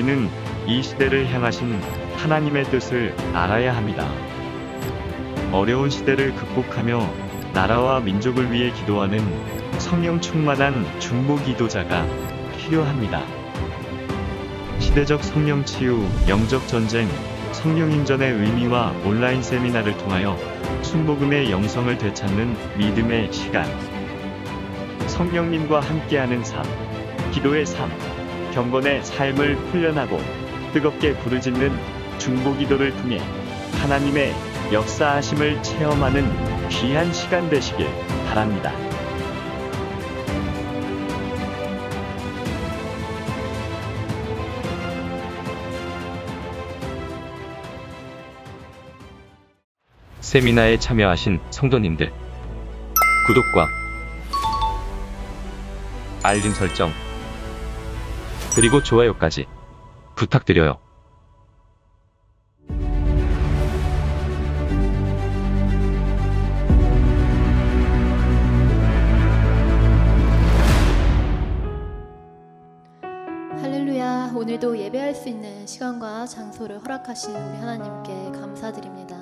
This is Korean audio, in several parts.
우리는 이 시대를 향하신 하나님의 뜻을 알아야 합니다. 어려운 시대를 극복하며 나라와 민족을 위해 기도하는 성령 충만한 중보 기도자가 필요합니다. 시대적 성령 치유, 영적 전쟁, 성령 인전의 의미와 온라인 세미나를 통하여 순복음의 영성을 되찾는 믿음의 시간. 성령님과 함께하는 삶, 기도의 삶, 경건의 삶을 훈련하고 뜨겁게 부르짖는 중보기도를 통해 하나님의 역사하심을 체험하는 귀한 시간 되시길 바랍니다. 세미나에 참여하신 성도님들, 구독과 알림 설정, 그리고 좋아요까지 부탁드려요. 할렐루야. 오늘도 예배할 수 있는 시간과 장소를 허락하신 우리 하나님께 감사드립니다.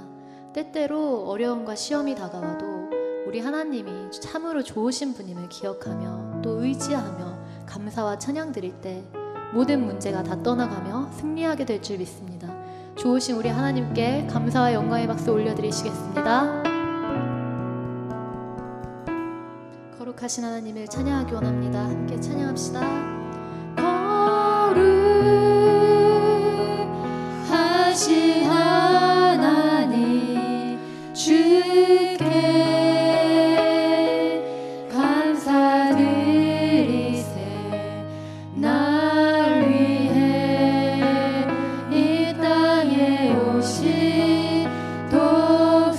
때때로 어려움과 시험이 다가와도 우리 하나님이 참으로 좋으신 분임을 기억하며 또 의지하며 감사와 찬양 드릴 때 모든 문제가 다 떠나가며 승리하게 될 줄 믿습니다. 좋으신 우리 하나님께 감사와 영광의 박수 올려드리시겠습니다. 거룩하신 하나님을 찬양하기 원합니다. 함께 찬양합시다. 거룩하신 하나님 주께 감사드리세. 날 위해 이 땅에 오신 독생자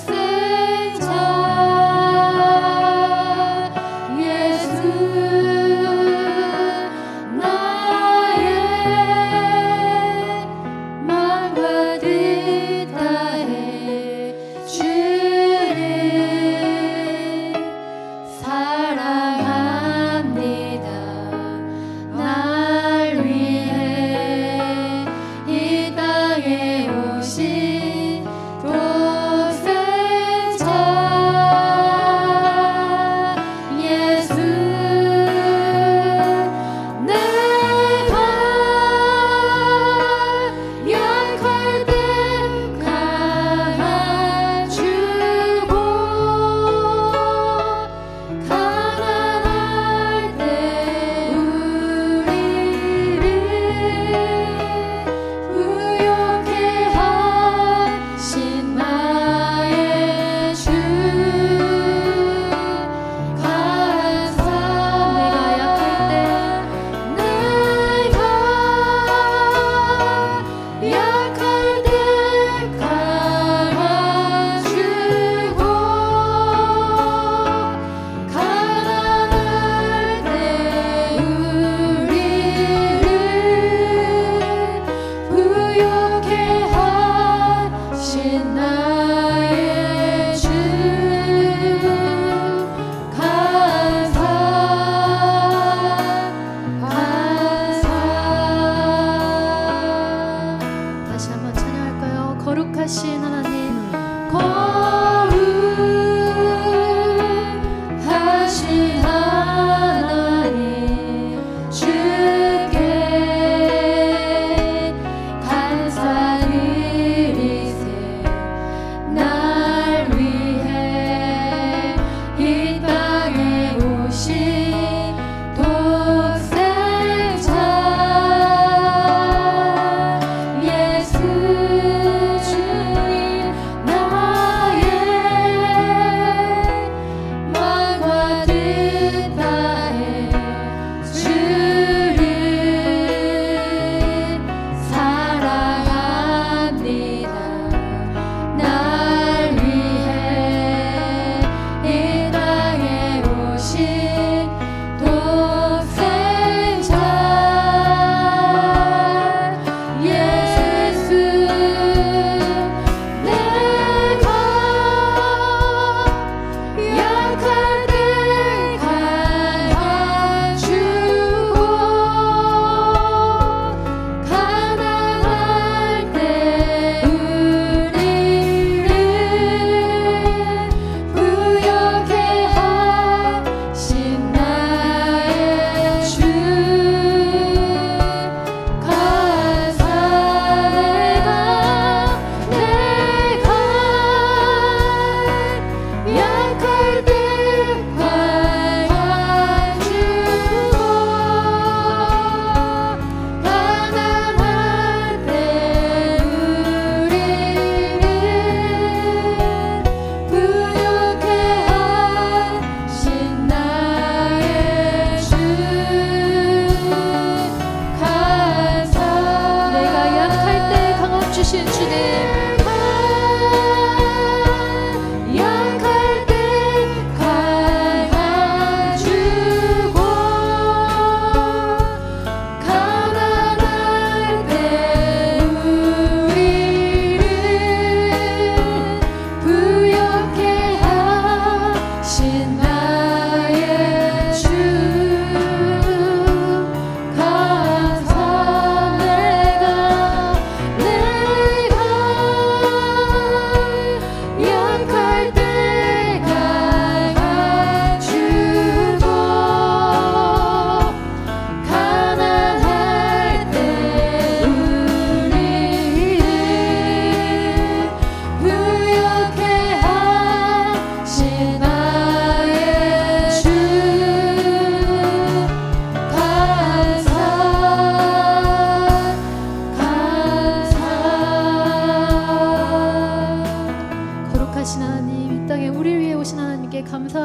예수, 나의 마음과 뜻 다해 주를 사랑합니다. 날 위해 이 땅에 오신 독생자 예수, 내가 약할 때 강해주고 가난할 때 우리를 부욕해 하신 나의 주 감사. 내가 약할 때 강해주고 가난할 때 우리를 부욕해 하신 나의 주 감사. 다시 한번 찬양할까요? 거룩하신 하나님, 거룩하신 하나님 주께 감사드리세. 날 위해 이 땅에 오신 독생자 예수 주님, 나의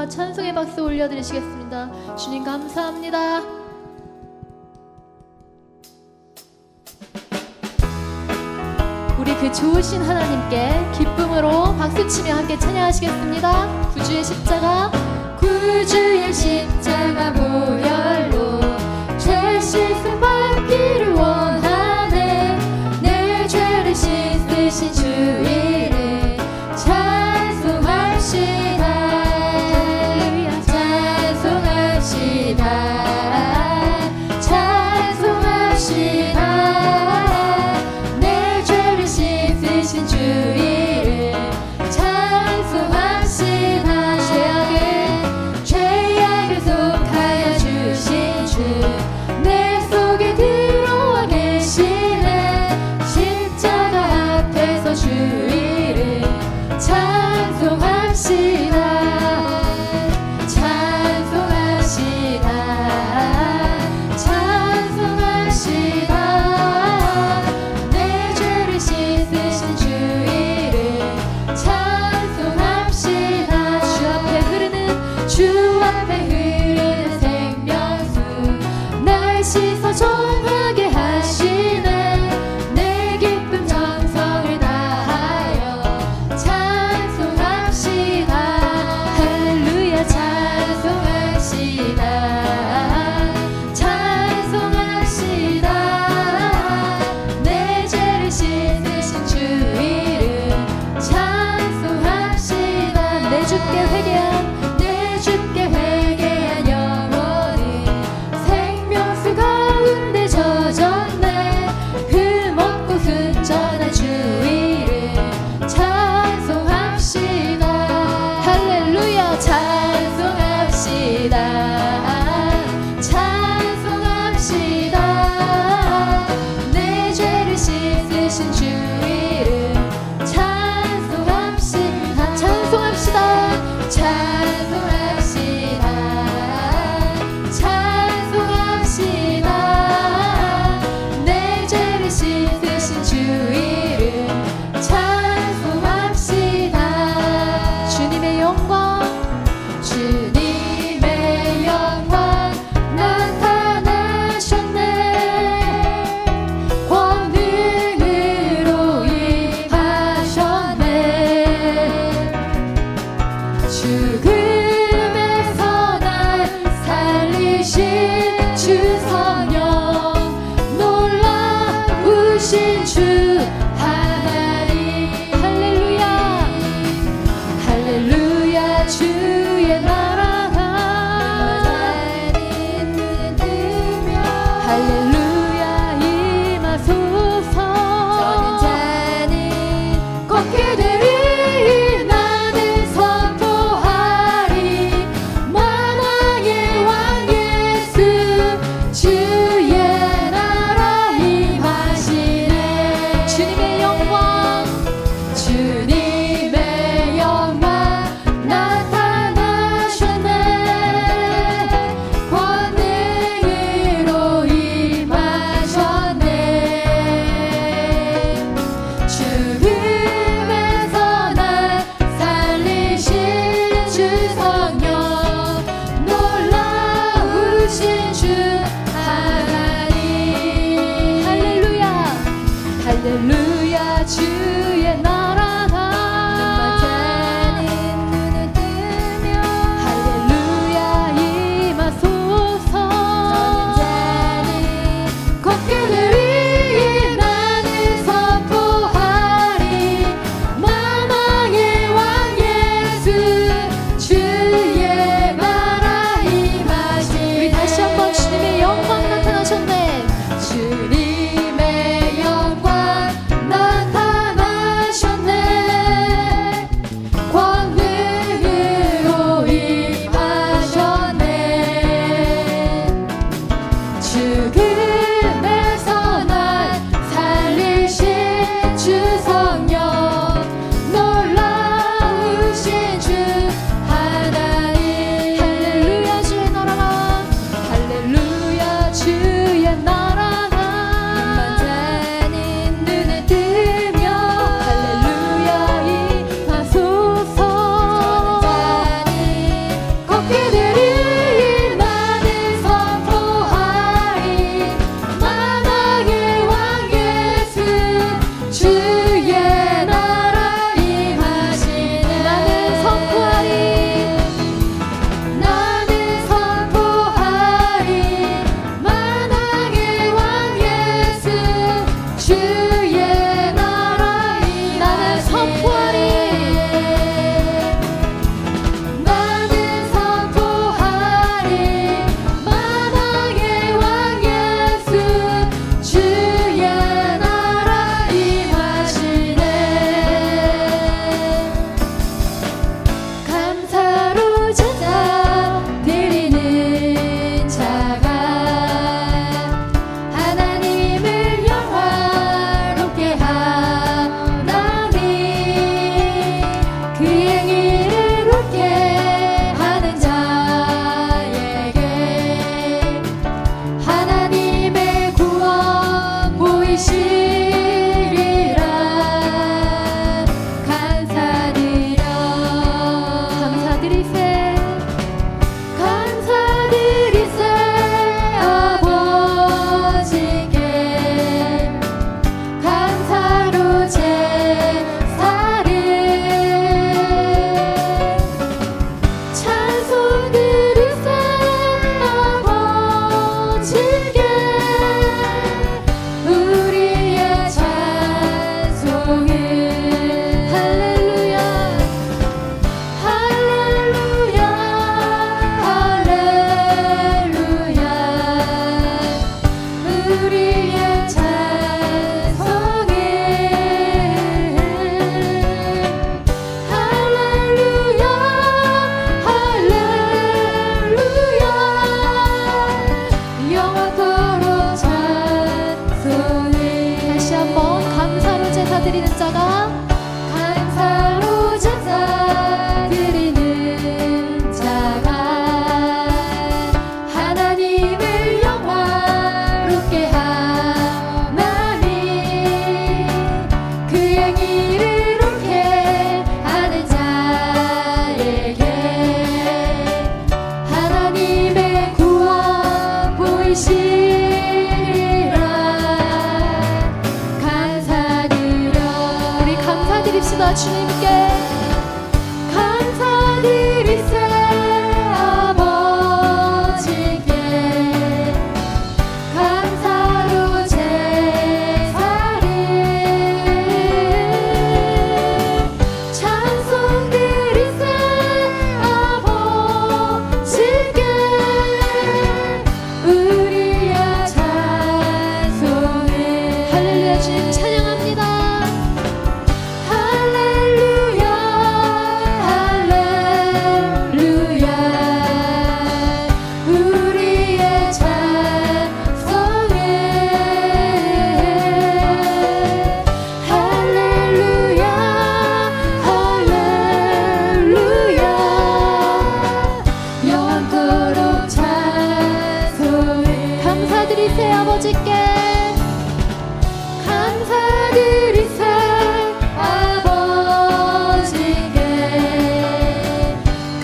영광과 찬송의 박수 올려드리시겠습니다. 주님 감사합니다. 우리 그 좋으신 하나님께 기쁨으로 박수치며 함께 찬양하시겠습니다. 구주의 십자가, 구주의 십자가 보혈로 죄 씻음 받기를 원하네. 내 죄를 씻으신 주 이름 찬송합시다. 찬송합시다. 찬송합시다. 내 죄를 씻으신 주 이름 찬송합시다. 죄악을 속하여 주신 주 내 속에 들어와 계시네. 십자가 앞에서 주 이름 찬송합시다. 찬송합시다. 찬송합시다. 내 죄를 씻으신 주 이름 찬송합시다. 주 앞에 흐르는 생명수 날 씻어 정하게 하시네. 내 기쁨 정성을 다하여 찬송합시다. 할렐루야. 찬송합시다. 찬송합시다. 내 죄를 씻으신 주 이름 찬송합시다. 내 주께 회개한, 내 주께 회개한 영혼이 생명수 가운데 젖었네. 흠없고 순전한 주 이름 찬송합시다. 할렐루야. 찬송합시다. 찬송합시다. 내 죄를 씻으신 주 이름 찬송합시다. 찬송합시다. 찬송합시다. 찬송합시다. 내 죄를 씻으신 주 이름 찬송합시다. 주님의 영광, 주님의 영광 나타나셨네. 권능으로 임하셨네. 죽음에서 날 살리신 주 성령, 놀라우신 주 하나님. 할렐루야. 할렐루야. 주의 나라가 할렐루야 임하소서. 걷게 되리 나는 선포하리. 만왕의 왕 예수 주의 나라 임하시네. 주님의 영광, 주님의 영광 나타나셨네. 권능으로 임하셨네. 죽음에서 날 살리신 주 성령, 놀라우신 주 하나님. 할렐루야. 할렐루야. 주의 나라가 인생을 이롭게 하는 자에게 하나님의 구원 보이시리라. 감사드려. 우리 감사드립시다. 주님께 감사드리세. 아버지께 감사로 제사를 찬송 드리세. 아버지께 우리의 찬송을. 할렐루야. 주님 찬양합니다. 할렐루야. 할렐루야. 우리의 찬송을. 할렐루야. 할렐루야. 영원토록 찬송을. 감사드리세요. 아버지께 감사드리세. 아버지께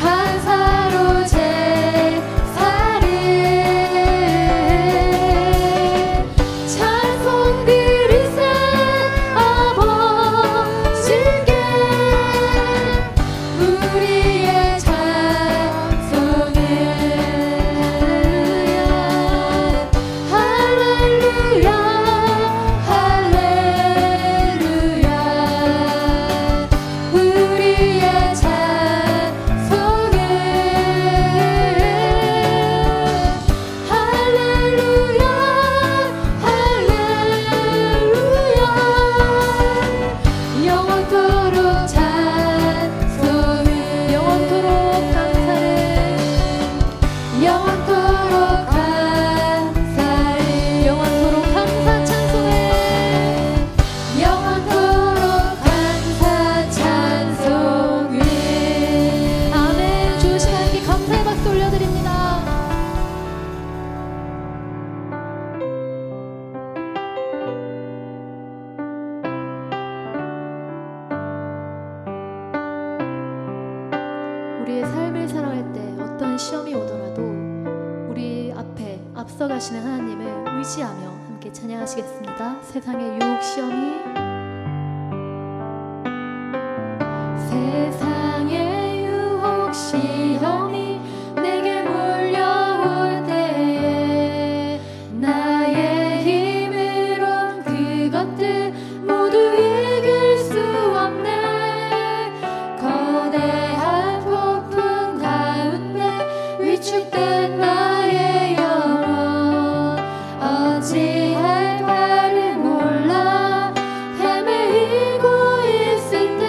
감사로 제사를 찬송 드리세. 아버지께 우리의 찬송을. 할렐루야. 할렐루야. 우리의 찬송을. 할렐루야. 할렐루야. 영원토록 찬송을. 영원토록 감사를. 영원토록 감사를. 영원토록 감사 찬송을. 영원토록 감사 찬송을. 아멘. 주신 하나님께 감사의 박수 올려드립니다. 우리의 삶을 살아갈 때 어떤 시험이 오더라도 우리 앞에 앞서가시는 하나님을 의지하며 함께 찬양하시겠습니다. 세상의 유혹 시험이. 세상의 유혹 시험이 내게 몰려올 때에 나의 힘으론 그것들 모두 이길 수 없네. 거대한 폭풍 가운데 위축된 나의 영혼 어찌할 바를 몰라 헤매이고 있을 때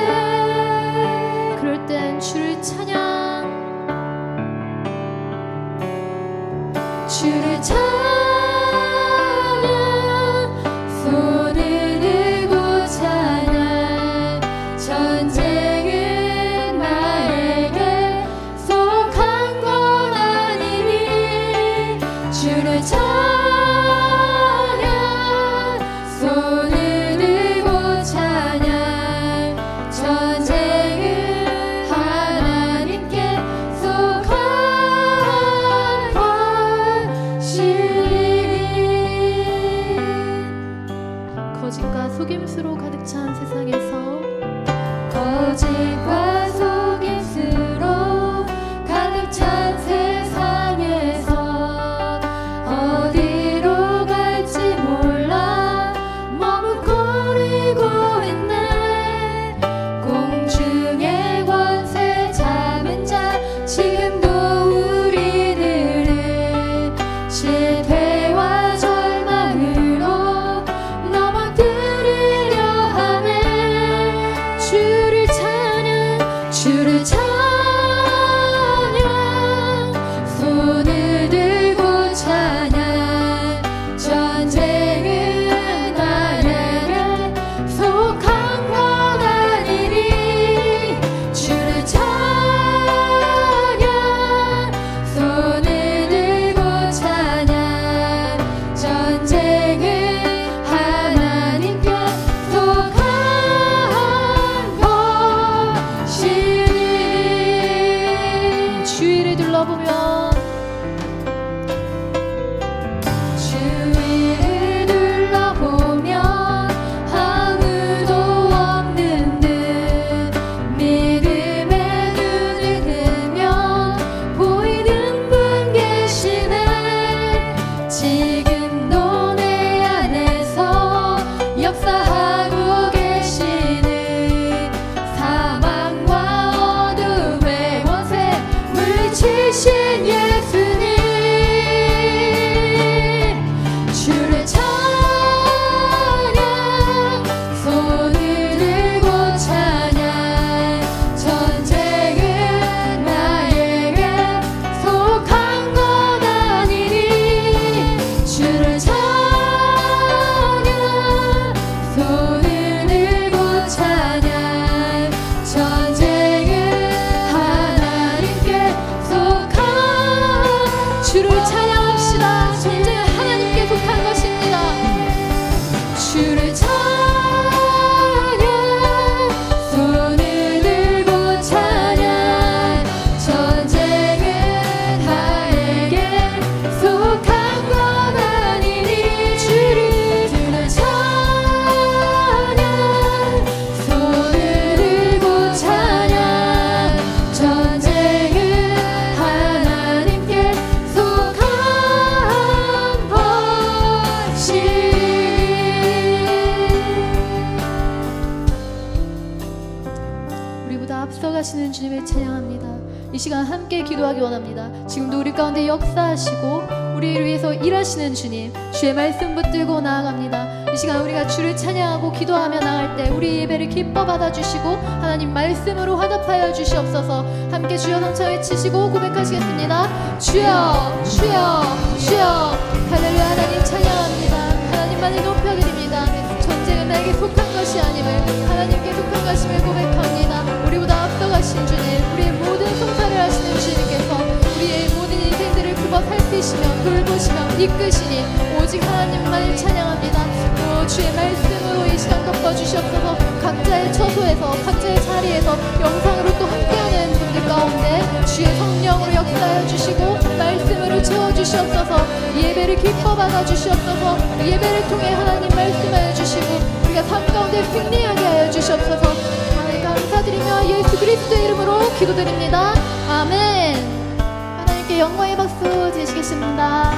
우리보다 앞서가시는 주님을 찬양합니다. 이 시간 함께 기도하기 원합니다. 지금도 우리 가운데 역사하시고 우리를 위해서 일하시는 주님, 주의 말씀 붙들고 나아갑니다. 이 시간 우리가 주를 찬양하고 기도하며 나갈 때 우리 예배를 기뻐 받아주시고 하나님 말씀으로 화답하여 주시옵소서. 함께 주여 성찬 외치시고 고백하시겠습니다. 주여 주여 주여. 할렐루야. 하나님 찬양합니다. 하나님만을 높여드립니다. 전쟁은 나에게 속한 것이 아님을, 하나님께 속한 것임을 고백합니다. 우리보다 앞서가신 주님, 우리의 모든 송사를 하시는 주님께서 우리의 모든 인생들을 굽어 살피시며 돌보시며 이끄시니 오직 하나님만을 찬양합니다. 또 주의 말씀으로 이 시간 덮어주시옵소서. 각자의 처소에서 각자의 자리에서 영상으로 또 함께하는 분들 가운데 주의 성령으로 역사하여 주시고 말씀으로 채워주시옵소서. 예배를 기뻐 받아주시옵소서. 예배를 통해 하나님 말씀하여 주시고 우리가 삶 가운데 승리하게 하여 주시옵소서. 하나님 감사드리며 예수 그리스도의 이름으로 기도드립니다. 아멘. 하나님께 영광의 박수 드리시겠습니다.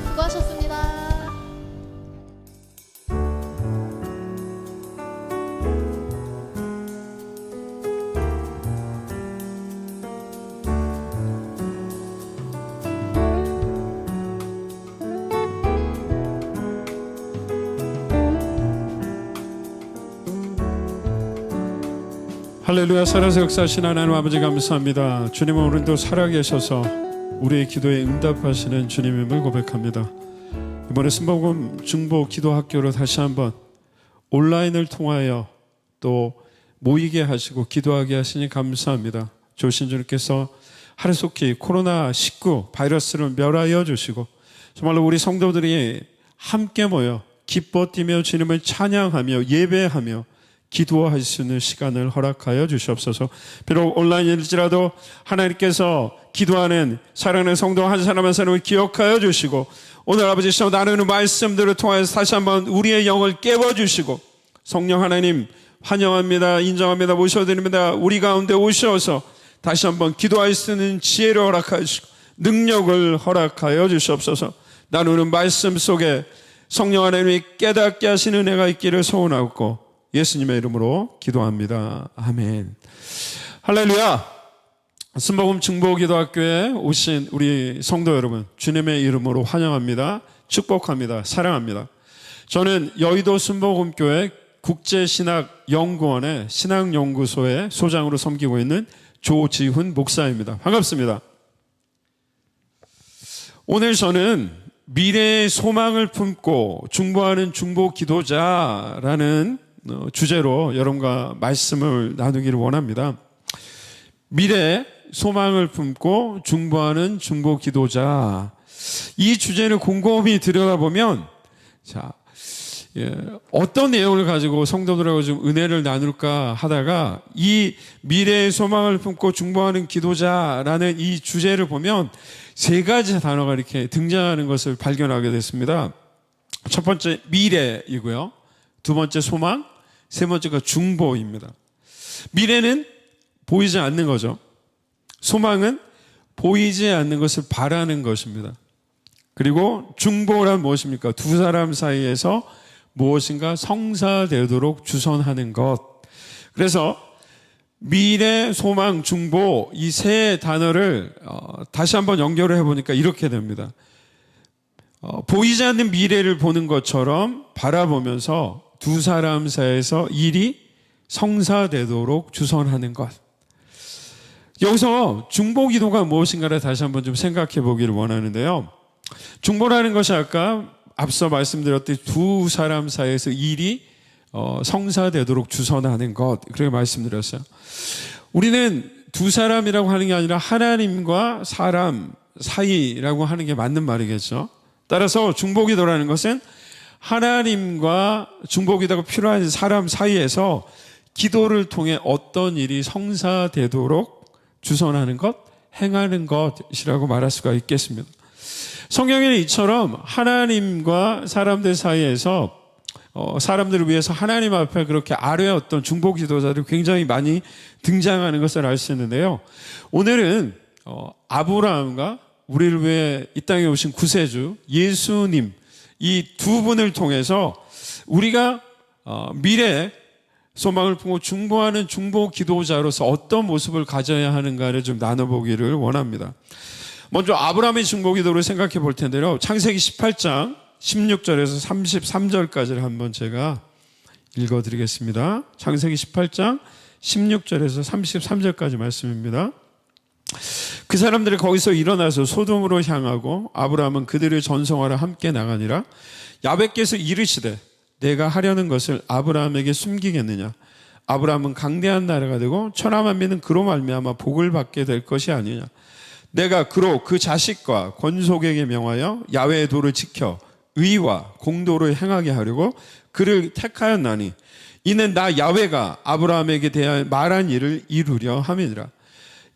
수고하셨습니다. 할렐루야. 살아서 역사하신 하나님 아버지 감사합니다. 주님은 오늘도 살아계셔서 우리의 기도에 응답하시는 주님임을 고백합니다. 이번에 순복음 중보 기도학교로 다시 한번 온라인을 통하여 또 모이게 하시고 기도하게 하시니 감사합니다. 조신 주님께서 하루속히 코로나19 바이러스를 멸하여 주시고 정말로 우리 성도들이 함께 모여 기뻐 뛰며 주님을 찬양하며 예배하며 기도할 수 있는 시간을 허락하여 주시옵소서. 비록 온라인일지라도 하나님께서 기도하는 사랑하는 성도 한 사람 한 사람을 기억하여 주시고 오늘 아버지 시험 나누는 말씀들을 통해서 다시 한번 우리의 영을 깨워주시고 성령 하나님 환영합니다. 인정합니다. 모셔드립니다. 우리 가운데 오셔서 다시 한번 기도할 수 있는 지혜를 허락하여 주시고 능력을 허락하여 주시옵소서. 나누는 말씀 속에 성령 하나님이 깨닫게 하시는 은혜가 있기를 소원하고 예수님의 이름으로 기도합니다. 아멘. 할렐루야. 순복음 중보기도학교에 오신 우리 성도 여러분 주님의 이름으로 환영합니다. 축복합니다. 사랑합니다. 저는 여의도 순복음교회 국제신학연구원의 신학연구소의 소장으로 섬기고 있는 조지훈 목사입니다. 반갑습니다. 오늘 저는 미래의 소망을 품고 중보하는 중보기도자라는 주제로 여러분과 말씀을 나누기를 원합니다. 미래 소망을 품고 중보하는 중보기도자. 이 주제를 곰곰이 들여다보면 어떤 내용을 가지고 성도들하고 좀 은혜를 나눌까 하다가 이 미래의 소망을 품고 중보하는 기도자라는 이 주제를 보면 세 가지 단어가 이렇게 등장하는 것을 발견하게 됐습니다. 첫 번째 미래이고요. 두 번째 소망, 세 번째가 중보입니다. 미래는 보이지 않는 거죠. 소망은 보이지 않는 것을 바라는 것입니다. 그리고 중보란 무엇입니까? 두 사람 사이에서 무엇인가 성사되도록 주선하는 것. 그래서 미래, 소망, 중보 이 세 단어를 다시 한번 연결을 해보니까 이렇게 됩니다. 보이지 않는 미래를 보는 것처럼 바라보면서 두 사람 사이에서 일이 성사되도록 주선하는 것. 여기서 중보기도가 무엇인가를 다시 한번 좀 생각해 보기를 원하는데요. 중보라는 것이 아까 앞서 말씀드렸듯이 두 사람 사이에서 일이 성사되도록 주선하는 것, 그렇게 말씀드렸어요. 우리는 두 사람이라고 하는 게 아니라 하나님과 사람 사이라고 하는 게 맞는 말이겠죠. 따라서 중보기도라는 것은 하나님과 중보기도가 필요한 사람 사이에서 기도를 통해 어떤 일이 성사되도록 주선하는 것, 행하는 것이라고 말할 수가 있겠습니다. 성경에는 이처럼 하나님과 사람들 사이에서 사람들을 위해서 하나님 앞에 그렇게 아뢰었던 중보기도자들이 굉장히 많이 등장하는 것을 알 수 있는데요. 오늘은 아브라함과 우리를 위해 이 땅에 오신 구세주 예수님 이 두 분을 통해서 우리가 미래 소망을 품고 중보하는 중보 기도자로서 어떤 모습을 가져야 하는가를 좀 나눠보기를 원합니다. 먼저 아브라함의 중보 기도를 생각해 볼 텐데요. 창세기 18장 16절에서 33절까지를 한번 제가 읽어드리겠습니다. 창세기 18장 16절에서 33절까지 말씀입니다. 그 사람들이 거기서 일어나서 소돔으로 향하고 아브라함은 그들의 전성하러 함께 나가니라. 야훼께서 이르시되 내가 하려는 것을 아브라함에게 숨기겠느냐. 아브라함은 강대한 나라가 되고 천하만민은 그로 말미암아 복을 받게 될 것이 아니냐. 내가 그로 그 자식과 권속에게 명하여 야훼의 도를 지켜 의와 공도를 행하게 하려고 그를 택하였나니 이는 나 야훼가 아브라함에게 대하여 말한 일을 이루려 함이니라.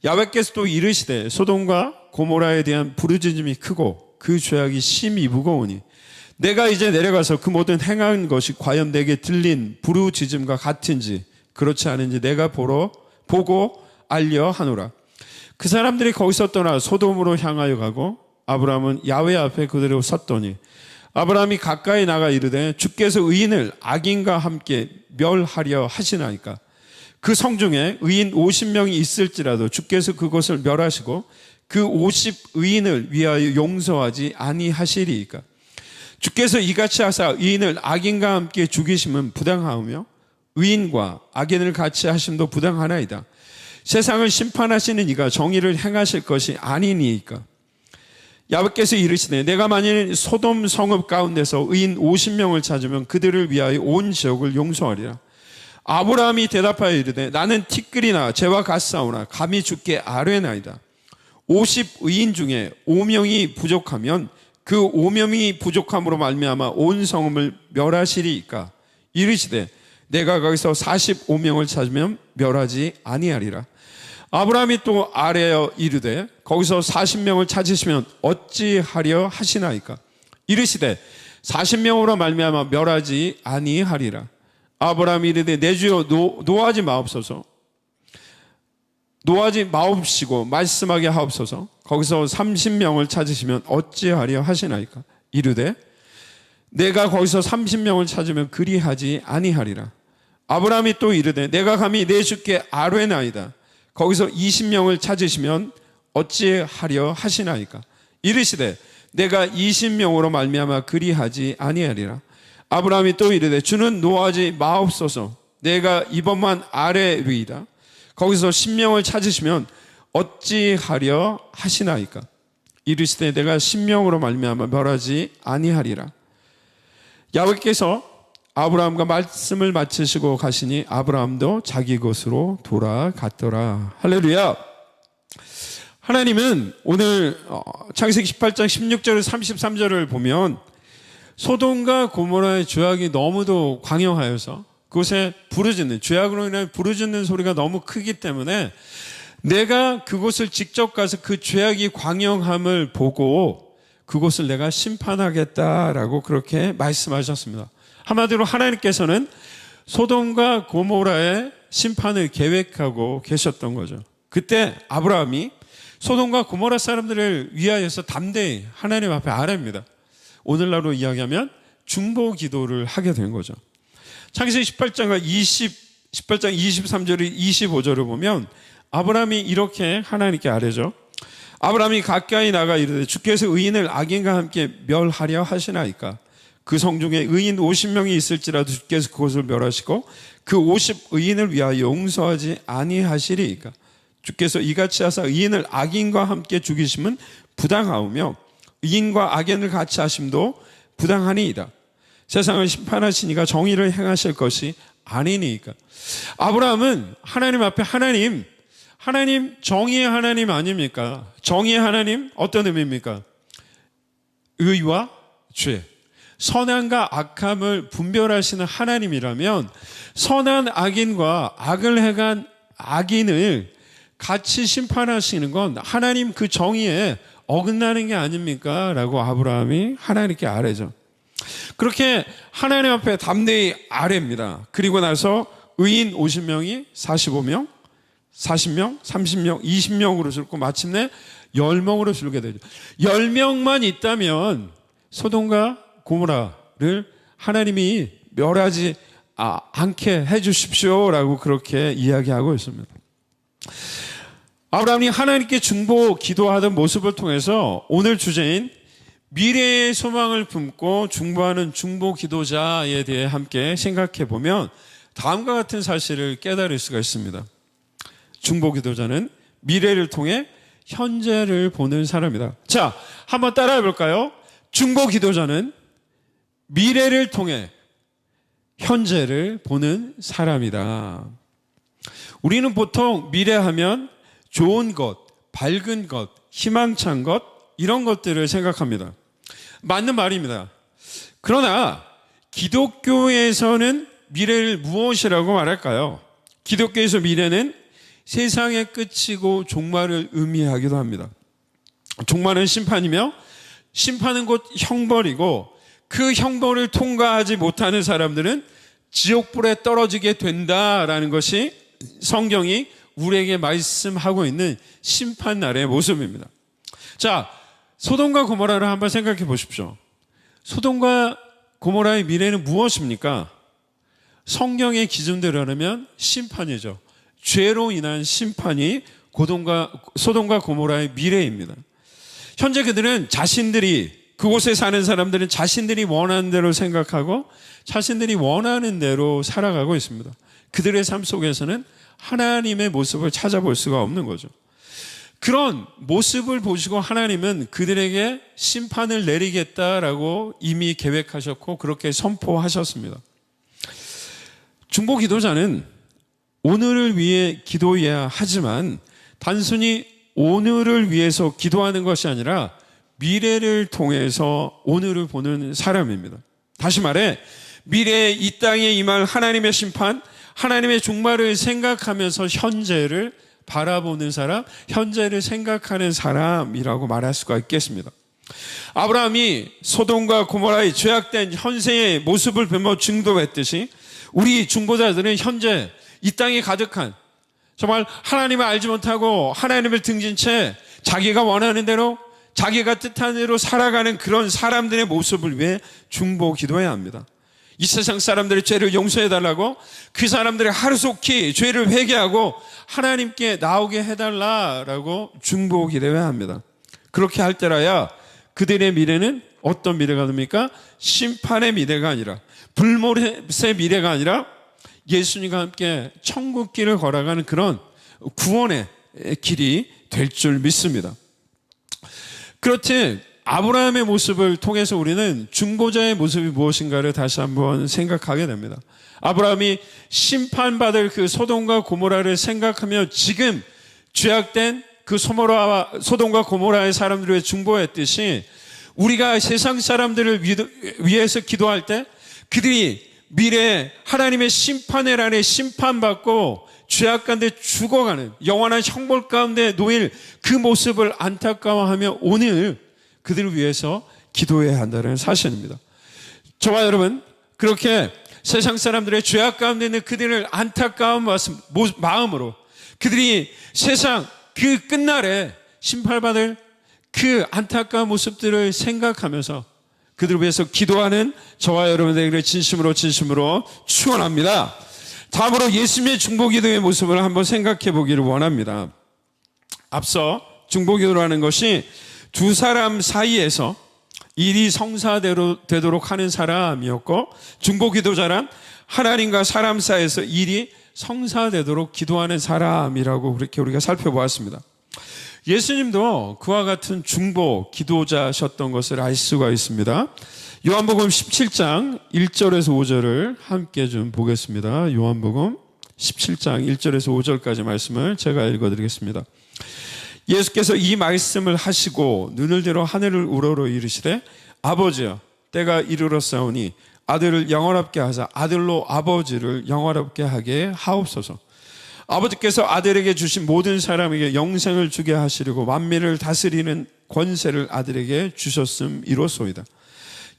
야훼께서 또 이르시되 소돔과 고모라에 대한 부르짖음이 크고 그 죄악이 심히 무거우니 내가 이제 내려가서 그 모든 행한 것이 과연 내게 들린 부르짖음과 같은지 그렇지 않은지 내가 보고 알려 하노라. 그 사람들이 거기서 떠나 소돔으로 향하여 가고 아브라함은 야훼 앞에 그대로 섰더니 아브라함이 가까이 나가 이르되 주께서 의인을 악인과 함께 멸하려 하시나이까. 그 성중에 의인 50명이 있을지라도 주께서 그것을 멸하시고 그 50의인을 위하여 용서하지 아니하시리이까. 주께서 이같이 하사 의인을 악인과 함께 죽이심은 부당하오며 의인과 악인을 같이 하심도 부당하나이다. 세상을 심판하시는 이가 정의를 행하실 것이 아니니이까. 야훼께서 이르시되 내가 만일 소돔 성읍 가운데서 의인 50명을 찾으면 그들을 위하여 온 지역을 용서하리라. 아브라함이 대답하여 이르되 나는 티끌이나 재와 같사오나 감히 주께 아뢰나이다. 50의인 중에 5명이 부족하면 그 5명이 부족함으로 말미암아 온 성읍을 멸하시리이까. 이르시되 내가 거기서 45명을 찾으면 멸하지 아니하리라. 아브라함이 또 아뢰어 이르되 거기서 40명을 찾으시면 어찌하려 하시나이까. 이르시되 40명으로 말미암아 멸하지 아니하리라. 아브라함이 이르되 내 주여 노하지 마옵시고 말씀하게 하옵소서. 거기서 30명을 찾으시면 어찌하려 하시나이까. 이르되 내가 거기서 30명을 찾으면 그리하지 아니하리라. 아브라함이 또 이르되 내가 감히 내 주께 아뢰나이다. 거기서 20명을 찾으시면 어찌하려 하시나이까. 이르시되 내가 20명으로 말미암아 그리하지 아니하리라. 아브라함이 또 이르되 주는 노하지 마옵소서. 내가 이번만 아뢰리이다. 거기서 10명을 찾으시면 어찌하려 하시나이까. 이르시되 내가 10명으로 말미암아 멸하지 아니하리라. 야훼께서 아브라함과 말씀을 마치시고 가시니 아브라함도 자기 곳으로 돌아갔더라. 할렐루야. 하나님은 오늘 창세기 18장 16절 33절을 보면 소돔과 고모라의 죄악이 너무도 광영하여서 그곳에 부르짖는, 죄악으로 인해 부르짖는 소리가 너무 크기 때문에 내가 그곳을 직접 가서 그 죄악이 광영함을 보고 그곳을 내가 심판하겠다라고 그렇게 말씀하셨습니다. 한마디로 하나님께서는 소돔과 고모라의 심판을 계획하고 계셨던 거죠. 그때 아브라함이 소돔과 고모라 사람들을 위하여서 담대히 하나님 앞에 아뢰입니다. 오늘날로 이야기하면 중보 기도를 하게 된 거죠. 창세기 18장 23절 25절을 보면 아브라함이 이렇게 하나님께 아뢰죠. 아브라함이 가까이 나가 이르되 주께서 의인을 악인과 함께 멸하려 하시나이까. 그 성중에 의인 50명이 있을지라도 주께서 그것을 멸하시고 그 50의인을 위하여 용서하지 아니하시리이까. 주께서 이같이 하사 의인을 악인과 함께 죽이심은 부당하오며 의인과 악인을 같이 하심도 부당하니이다. 세상을 심판하시니가 정의를 행하실 것이 아니니까. 아브라함은 하나님 앞에 하나님 정의의 하나님 아닙니까? 정의의 하나님 어떤 의미입니까? 의와 죄, 선함과 악함을 분별하시는 하나님이라면 선한 악인과 악을 행한 악인을 같이 심판하시는 건 하나님 그 정의에 어긋나는 게 아닙니까? 라고 아브라함이 하나님께 아뢰죠. 그렇게 하나님 앞에 담대히 아뢰입니다. 그리고 나서 의인 50명이 45명, 40명, 30명, 20명으로 줄고 마침내 10명으로 줄게 되죠. 10명만 있다면 소돔과 고모라를 하나님이 멸하지 않게 해주십시오라고 그렇게 이야기하고 있습니다. 아브라함이 하나님께 중보 기도하던 모습을 통해서 오늘 주제인 미래의 소망을 품고 중보하는 중보 기도자에 대해 함께 생각해 보면 다음과 같은 사실을 깨달을 수가 있습니다. 중보 기도자는 미래를 통해 현재를 보는 사람이다. 자, 한번 따라해 볼까요? 중보 기도자는 미래를 통해 현재를 보는 사람이다. 우리는 보통 미래하면 좋은 것, 밝은 것, 희망찬 것, 이런 것들을 생각합니다. 맞는 말입니다. 그러나 기독교에서는 미래를 무엇이라고 말할까요? 기독교에서 미래는 세상의 끝이고 종말을 의미하기도 합니다. 종말은 심판이며 심판은 곧 형벌이고 그 형벌을 통과하지 못하는 사람들은 지옥불에 떨어지게 된다라는 것이 성경이 우리에게 말씀하고 있는 심판날의 모습입니다. 자, 소돔과 고모라를 한번 생각해 보십시오. 소돔과 고모라의 미래는 무엇입니까? 성경의 기준대로라면 심판이죠. 죄로 인한 심판이 소돔과 고모라의 미래입니다. 현재 그들은 그곳에 사는 사람들은 자신들이 원하는 대로 생각하고 자신들이 원하는 대로 살아가고 있습니다. 그들의 삶 속에서는 하나님의 모습을 찾아볼 수가 없는 거죠. 그런 모습을 보시고 하나님은 그들에게 심판을 내리겠다라고 이미 계획하셨고 그렇게 선포하셨습니다. 중보 기도자는 오늘을 위해 기도해야 하지만 단순히 오늘을 위해서 기도하는 것이 아니라 미래를 통해서 오늘을 보는 사람입니다. 다시 말해 미래에 이 땅에 임할 하나님의 심판, 하나님의 종말을 생각하면서 현재를 바라보는 사람, 현재를 생각하는 사람이라고 말할 수가 있겠습니다. 아브라함이 소돔과 고모라의 죄악된 현세의 모습을 보며 증도했듯이 우리 중보자들은 현재 이 땅에 가득한 정말 하나님을 알지 못하고 하나님을 등진 채 자기가 원하는 대로 자기가 뜻한 대로 살아가는 그런 사람들의 모습을 위해 중보 기도해야 합니다. 이 세상 사람들의 죄를 용서해달라고 그 사람들의 하루속히 죄를 회개하고 하나님께 나오게 해달라고 중보 기도해야 합니다. 그렇게 할 때라야 그들의 미래는 어떤 미래가 됩니까? 심판의 미래가 아니라 불못의 미래가 아니라 예수님과 함께 천국 길을 걸어가는 그런 구원의 길이 될 줄 믿습니다. 그렇지 아브라함의 모습을 통해서 우리는 중보자의 모습이 무엇인가를 다시 한번 생각하게 됩니다. 아브라함이 심판받을 그 소돔과 고모라를 생각하며 지금 죄악된 그 소돔과 고모라의 사람들을 위해 중보했듯이 우리가 세상 사람들을 위해서 기도할 때 그들이 미래에 하나님의 심판의 날에 심판받고 죄악 가운데 죽어가는 영원한 형벌 가운데 놓일 그 모습을 안타까워하며 오늘 그들을 위해서 기도해야 한다는 사실입니다. 저와 여러분 그렇게 세상 사람들의 죄악 가운데 있는 그들을 안타까운 마음으로 그들이 세상 그 끝날에 심판받을 그 안타까운 모습들을 생각하면서 그들을 위해서 기도하는 저와 여러분들에게 진심으로 축원합니다. 다음으로 예수님의 중보기도의 모습을 한번 생각해 보기를 원합니다. 앞서 중보기도라는 것이 두 사람 사이에서 일이 성사되도록 하는 사람이었고 중보기도자란 하나님과 사람 사이에서 일이 성사되도록 기도하는 사람이라고 그렇게 우리가 살펴보았습니다. 예수님도 그와 같은 중보 기도자셨던 것을 알 수가 있습니다. 요한복음 17장 1절에서 5절을 함께 좀 보겠습니다. 요한복음 17장 1절에서 5절까지 말씀을 제가 읽어드리겠습니다. 예수께서 이 말씀을 하시고 눈을 들어 하늘을 우러러 이르시되 아버지여 때가 이르렀사오니 아들을 영원롭게 하사 아들로 아버지를 영원롭게 하게 하옵소서. 아버지께서 아들에게 주신 모든 사람에게 영생을 주게 하시려고 만민을 다스리는 권세를 아들에게 주셨음이로소이다.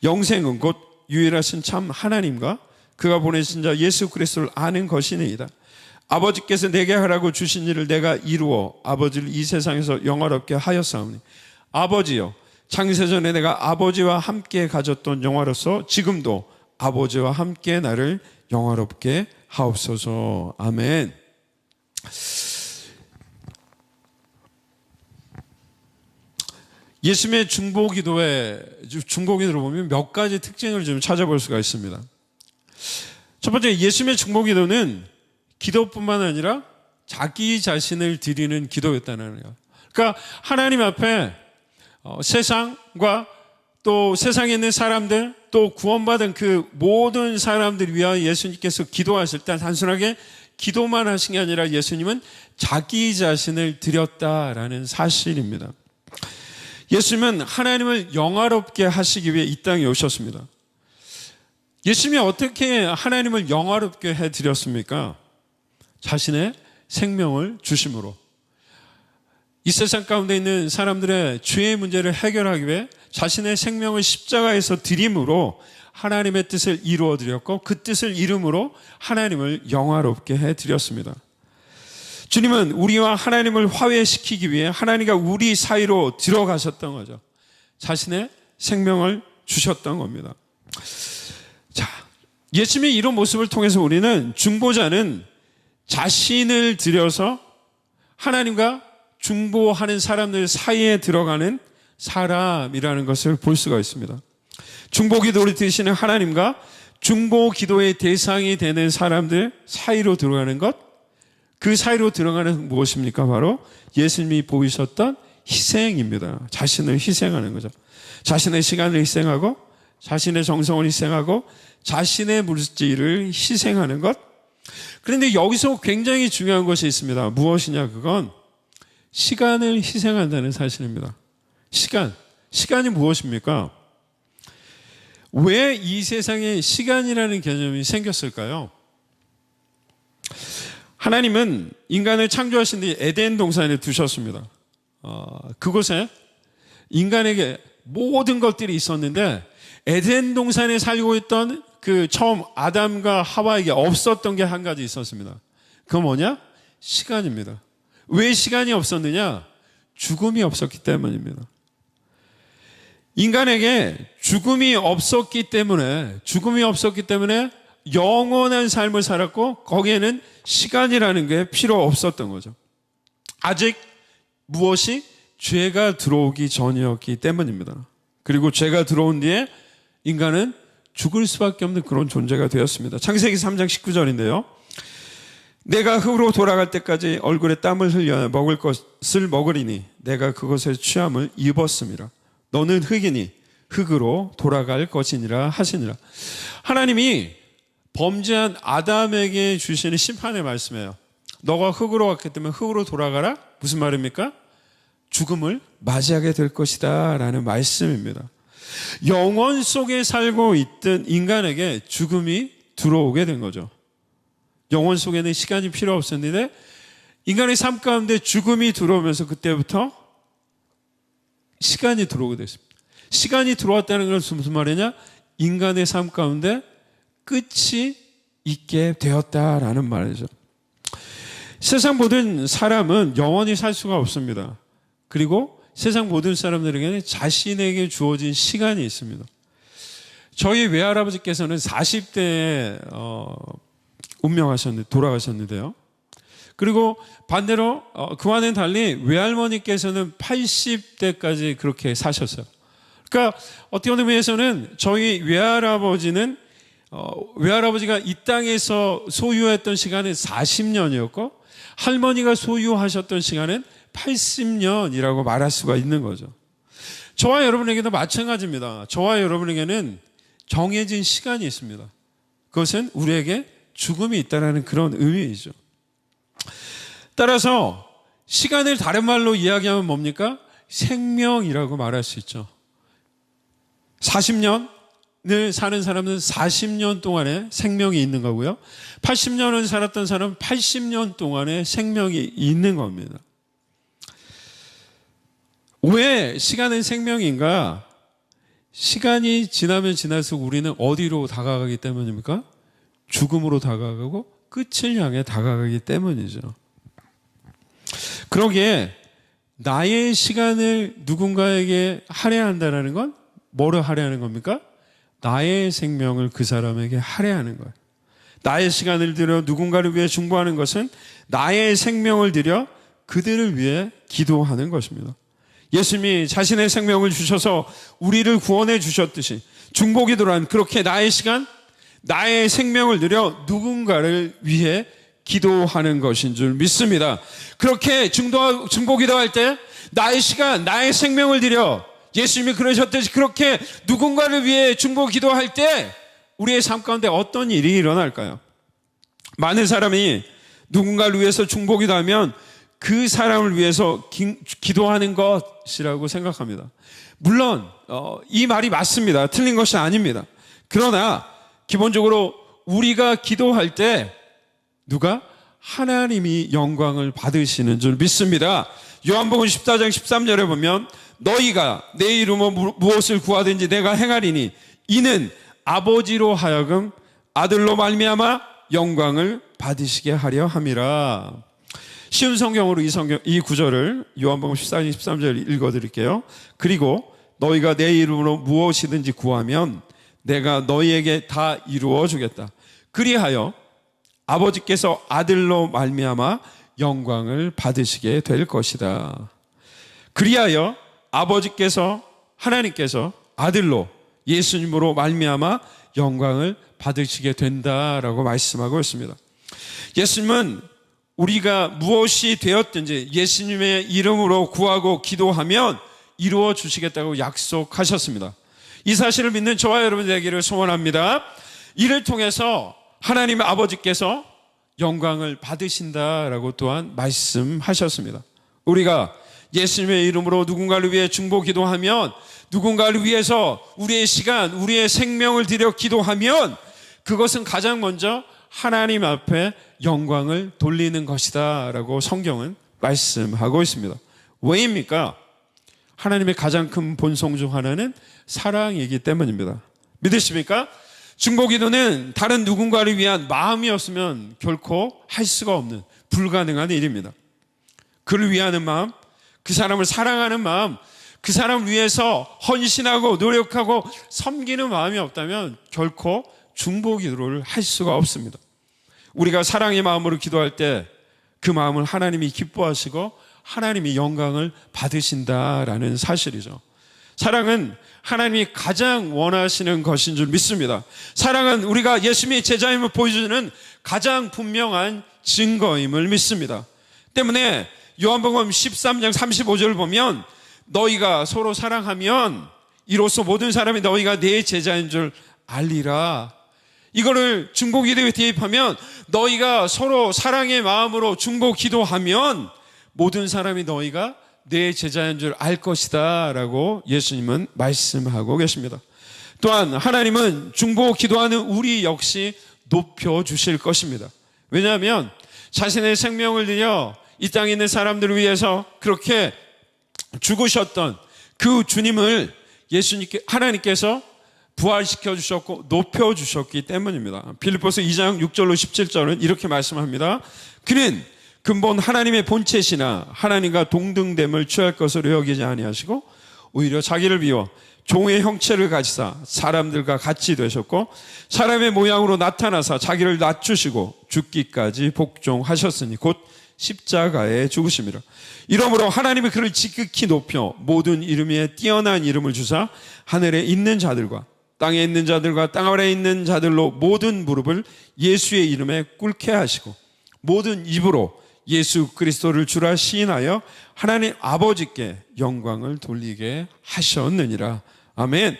영생은 곧 유일하신 참 하나님과 그가 보내신 자 예수 그리스도를 아는 것이니이다. 아버지께서 내게 하라고 주신 일을 내가 이루어 아버지를 이 세상에서 영화롭게 하였사오니 아버지여 창세전에 내가 아버지와 함께 가졌던 영화로서 지금도 아버지와 함께 나를 영화롭게 하옵소서. 아멘. 예수님의 중보기도를 보면 몇 가지 특징을 좀 찾아볼 수가 있습니다. 첫 번째, 예수님의 중보기도는 기도뿐만 아니라 자기 자신을 드리는 기도였다는 거예요. 그러니까 하나님 앞에 세상과 또 세상에 있는 사람들, 또 구원받은 그 모든 사람들 위하여 예수님께서 기도하실 때 단순하게 기도만 하신 게 아니라 예수님은 자기 자신을 드렸다라는 사실입니다. 예수님은 하나님을 영화롭게 하시기 위해 이 땅에 오셨습니다. 예수님이 어떻게 하나님을 영화롭게 해드렸습니까? 자신의 생명을 주심으로. 이 세상 가운데 있는 사람들의 죄의 문제를 해결하기 위해 자신의 생명을 십자가에서 드림으로 하나님의 뜻을 이루어 드렸고, 그 뜻을 이름으로 하나님을 영화롭게 해드렸습니다. 주님은 우리와 하나님을 화해시키기 위해 하나님과 우리 사이로 들어가셨던 거죠. 자신의 생명을 주셨던 겁니다. 자, 예수님의 이런 모습을 통해서 우리는 중보자는 자신을 들여서 하나님과 중보하는 사람들 사이에 들어가는 사람이라는 것을 볼 수가 있습니다. 중보기도를 드시는 하나님과 중보기도의 대상이 되는 사람들 사이로 들어가는 것, 그 사이로 들어가는 무엇입니까? 바로 예수님이 보이셨던 희생입니다. 자신을 희생하는 거죠. 자신의 시간을 희생하고, 자신의 정성을 희생하고, 자신의 물질을 희생하는 것. 그런데 여기서 굉장히 중요한 것이 있습니다. 무엇이냐? 그건 시간을 희생한다는 사실입니다. 시간이 무엇입니까? 왜 이 세상에 시간이라는 개념이 생겼을까요? 하나님은 인간을 창조하신 뒤 에덴 동산에 두셨습니다. 그곳에 인간에게 모든 것들이 있었는데 에덴 동산에 살고 있던 그 처음 아담과 하와에게 없었던 게 한 가지 있었습니다. 그건 뭐냐? 시간입니다. 왜 시간이 없었느냐? 죽음이 없었기 때문입니다. 인간에게 죽음이 없었기 때문에 영원한 삶을 살았고, 거기에는 시간이라는 게 필요 없었던 거죠. 아직 무엇이? 죄가 들어오기 전이었기 때문입니다. 그리고 죄가 들어온 뒤에 인간은 죽을 수밖에 없는 그런 존재가 되었습니다. 창세기 3장 19절인데요. 내가 흙으로 돌아갈 때까지 얼굴에 땀을 흘려 먹을 것을 먹으리니 내가 그것의 취함을 입었습니다. 너는 흙이니 흙으로 돌아갈 것이니라 하시니라. 하나님이 범죄한 아담에게 주시는 심판의 말씀이에요. 너가 흙으로 왔기 때문에 흙으로 돌아가라. 무슨 말입니까? 죽음을 맞이하게 될 것이다 라는 말씀입니다. 영원 속에 살고 있던 인간에게 죽음이 들어오게 된 거죠. 영원 속에는 시간이 필요 없었는데 인간의 삶 가운데 죽음이 들어오면서 그때부터 시간이 들어오게 됐습니다. 시간이 들어왔다는 것은 무슨 말이냐? 인간의 삶 가운데 끝이 있게 되었다라는 말이죠. 세상 모든 사람은 영원히 살 수가 없습니다. 그리고 세상 모든 사람들에게는 자신에게 주어진 시간이 있습니다. 저희 외할아버지께서는 40대에 돌아가셨는데요. 그리고 반대로 그와는 달리 외할머니께서는 80대까지 그렇게 사셨어요. 그러니까 어떤 의미에서는 저희 외할아버지가 이 땅에서 소유했던 시간은 40년이었고 할머니가 소유하셨던 시간은 80년이라고 말할 수가 있는 거죠. 저와 여러분에게도 마찬가지입니다. 저와 여러분에게는 정해진 시간이 있습니다. 그것은 우리에게 죽음이 있다는 그런 의미이죠. 따라서 시간을 다른 말로 이야기하면 뭡니까? 생명이라고 말할 수 있죠. 40년을 사는 사람은 40년 동안의 생명이 있는 거고요. 80년을 살았던 사람은 80년 동안의 생명이 있는 겁니다. 왜 시간은 생명인가? 시간이 지나면 지날수록 우리는 어디로 다가가기 때문입니까? 죽음으로 다가가고 끝을 향해 다가가기 때문이죠. 그러기에 나의 시간을 누군가에게 할애한다는 건 뭐를 할애하는 겁니까? 나의 생명을 그 사람에게 할애하는 거예요. 나의 시간을 들여 누군가를 위해 중보하는 것은 나의 생명을 들여 그들을 위해 기도하는 것입니다. 예수님이 자신의 생명을 주셔서 우리를 구원해 주셨듯이 중보기도란 그렇게 나의 시간, 나의 생명을 들여 누군가를 위해 기도하는 것인 줄 믿습니다. 그렇게 중보기도할 때 나의 시간, 나의 생명을 들여 예수님이 그러셨듯이 그렇게 누군가를 위해 중보기도할 때 우리의 삶 가운데 어떤 일이 일어날까요? 많은 사람이 누군가를 위해서 중보기도하면 그 사람을 위해서 기도하는 것이라고 생각합니다. 물론 이 말이 맞습니다. 틀린 것이 아닙니다. 그러나 기본적으로 우리가 기도할 때 누가? 하나님이 영광을 받으시는 줄 믿습니다. 요한복음 14장 13절에 보면 너희가 내 이름으로 무엇을 구하든지 내가 행하리니 이는 아버지로 하여금 아들로 말미암아 영광을 받으시게 하려 함이라. 쉬운 성경으로 이 구절을 요한복음 14장 13절 읽어드릴게요. 그리고 너희가 내 이름으로 무엇이든지 구하면 내가 너희에게 다 이루어 주겠다. 그리하여 아버지께서 아들로 말미암아 영광을 받으시게 될 것이다. 그리하여 아버지께서 하나님께서 아들로 예수님으로 말미암아 영광을 받으시게 된다라고 말씀하고 있습니다. 예수님은 우리가 무엇이 되었든지 예수님의 이름으로 구하고 기도하면 이루어 주시겠다고 약속하셨습니다. 이 사실을 믿는 저와 여러분 되기를 소원합니다. 이를 통해서 하나님 아버지께서 영광을 받으신다라고 또한 말씀하셨습니다. 우리가 예수님의 이름으로 누군가를 위해 중보 기도하면, 누군가를 위해서 우리의 시간, 우리의 생명을 들여 기도하면 그것은 가장 먼저 하나님 앞에 영광을 돌리는 것이다 라고 성경은 말씀하고 있습니다. 왜입니까? 하나님의 가장 큰 본성 중 하나는 사랑이기 때문입니다. 믿으십니까? 중보기도는 다른 누군가를 위한 마음이었으면 결코 할 수가 없는 불가능한 일입니다. 그를 위하는 마음, 그 사람을 사랑하는 마음, 그 사람을 위해서 헌신하고 노력하고 섬기는 마음이 없다면 결코 중보기도를 할 수가 없습니다. 우리가 사랑의 마음으로 기도할 때 그 마음을 하나님이 기뻐하시고 하나님이 영광을 받으신다라는 사실이죠. 사랑은 하나님이 가장 원하시는 것인 줄 믿습니다. 사랑은 우리가 예수님의 제자임을 보여주는 가장 분명한 증거임을 믿습니다. 때문에 요한복음 13장 35절을 보면 너희가 서로 사랑하면 이로써 모든 사람이 너희가 내 제자인 줄 알리라. 이거를 중보기도에 대입하면 너희가 서로 사랑의 마음으로 중보기도하면 모든 사람이 너희가 내 제자인 줄 알 것이다 라고 예수님은 말씀하고 계십니다. 또한 하나님은 중보기도하는 우리 역시 높여주실 것입니다. 왜냐하면 자신의 생명을 들여 이 땅에 있는 사람들을 위해서 그렇게 죽으셨던 그 주님을 하나님께서 부활시켜 주셨고 높여 주셨기 때문입니다. 빌립보서 2장 6절로 17절은 이렇게 말씀합니다. 그는 근본 하나님의 본체시나 하나님과 동등됨을 취할 것으로 여기지 아니하시고 오히려 자기를 비워 종의 형체를 가지사 사람들과 같이 되셨고 사람의 모양으로 나타나사 자기를 낮추시고 죽기까지 복종하셨으니 곧 십자가에 죽으심이라. 이러므로 하나님이 그를 지극히 높여 모든 이름 위에 뛰어난 이름을 주사 하늘에 있는 자들과 땅에 있는 자들과 땅 아래에 있는 자들로 모든 무릎을 예수의 이름에 꿇게 하시고 모든 입으로 예수 그리스도를 주라 시인하여 하나님 아버지께 영광을 돌리게 하셨느니라. 아멘.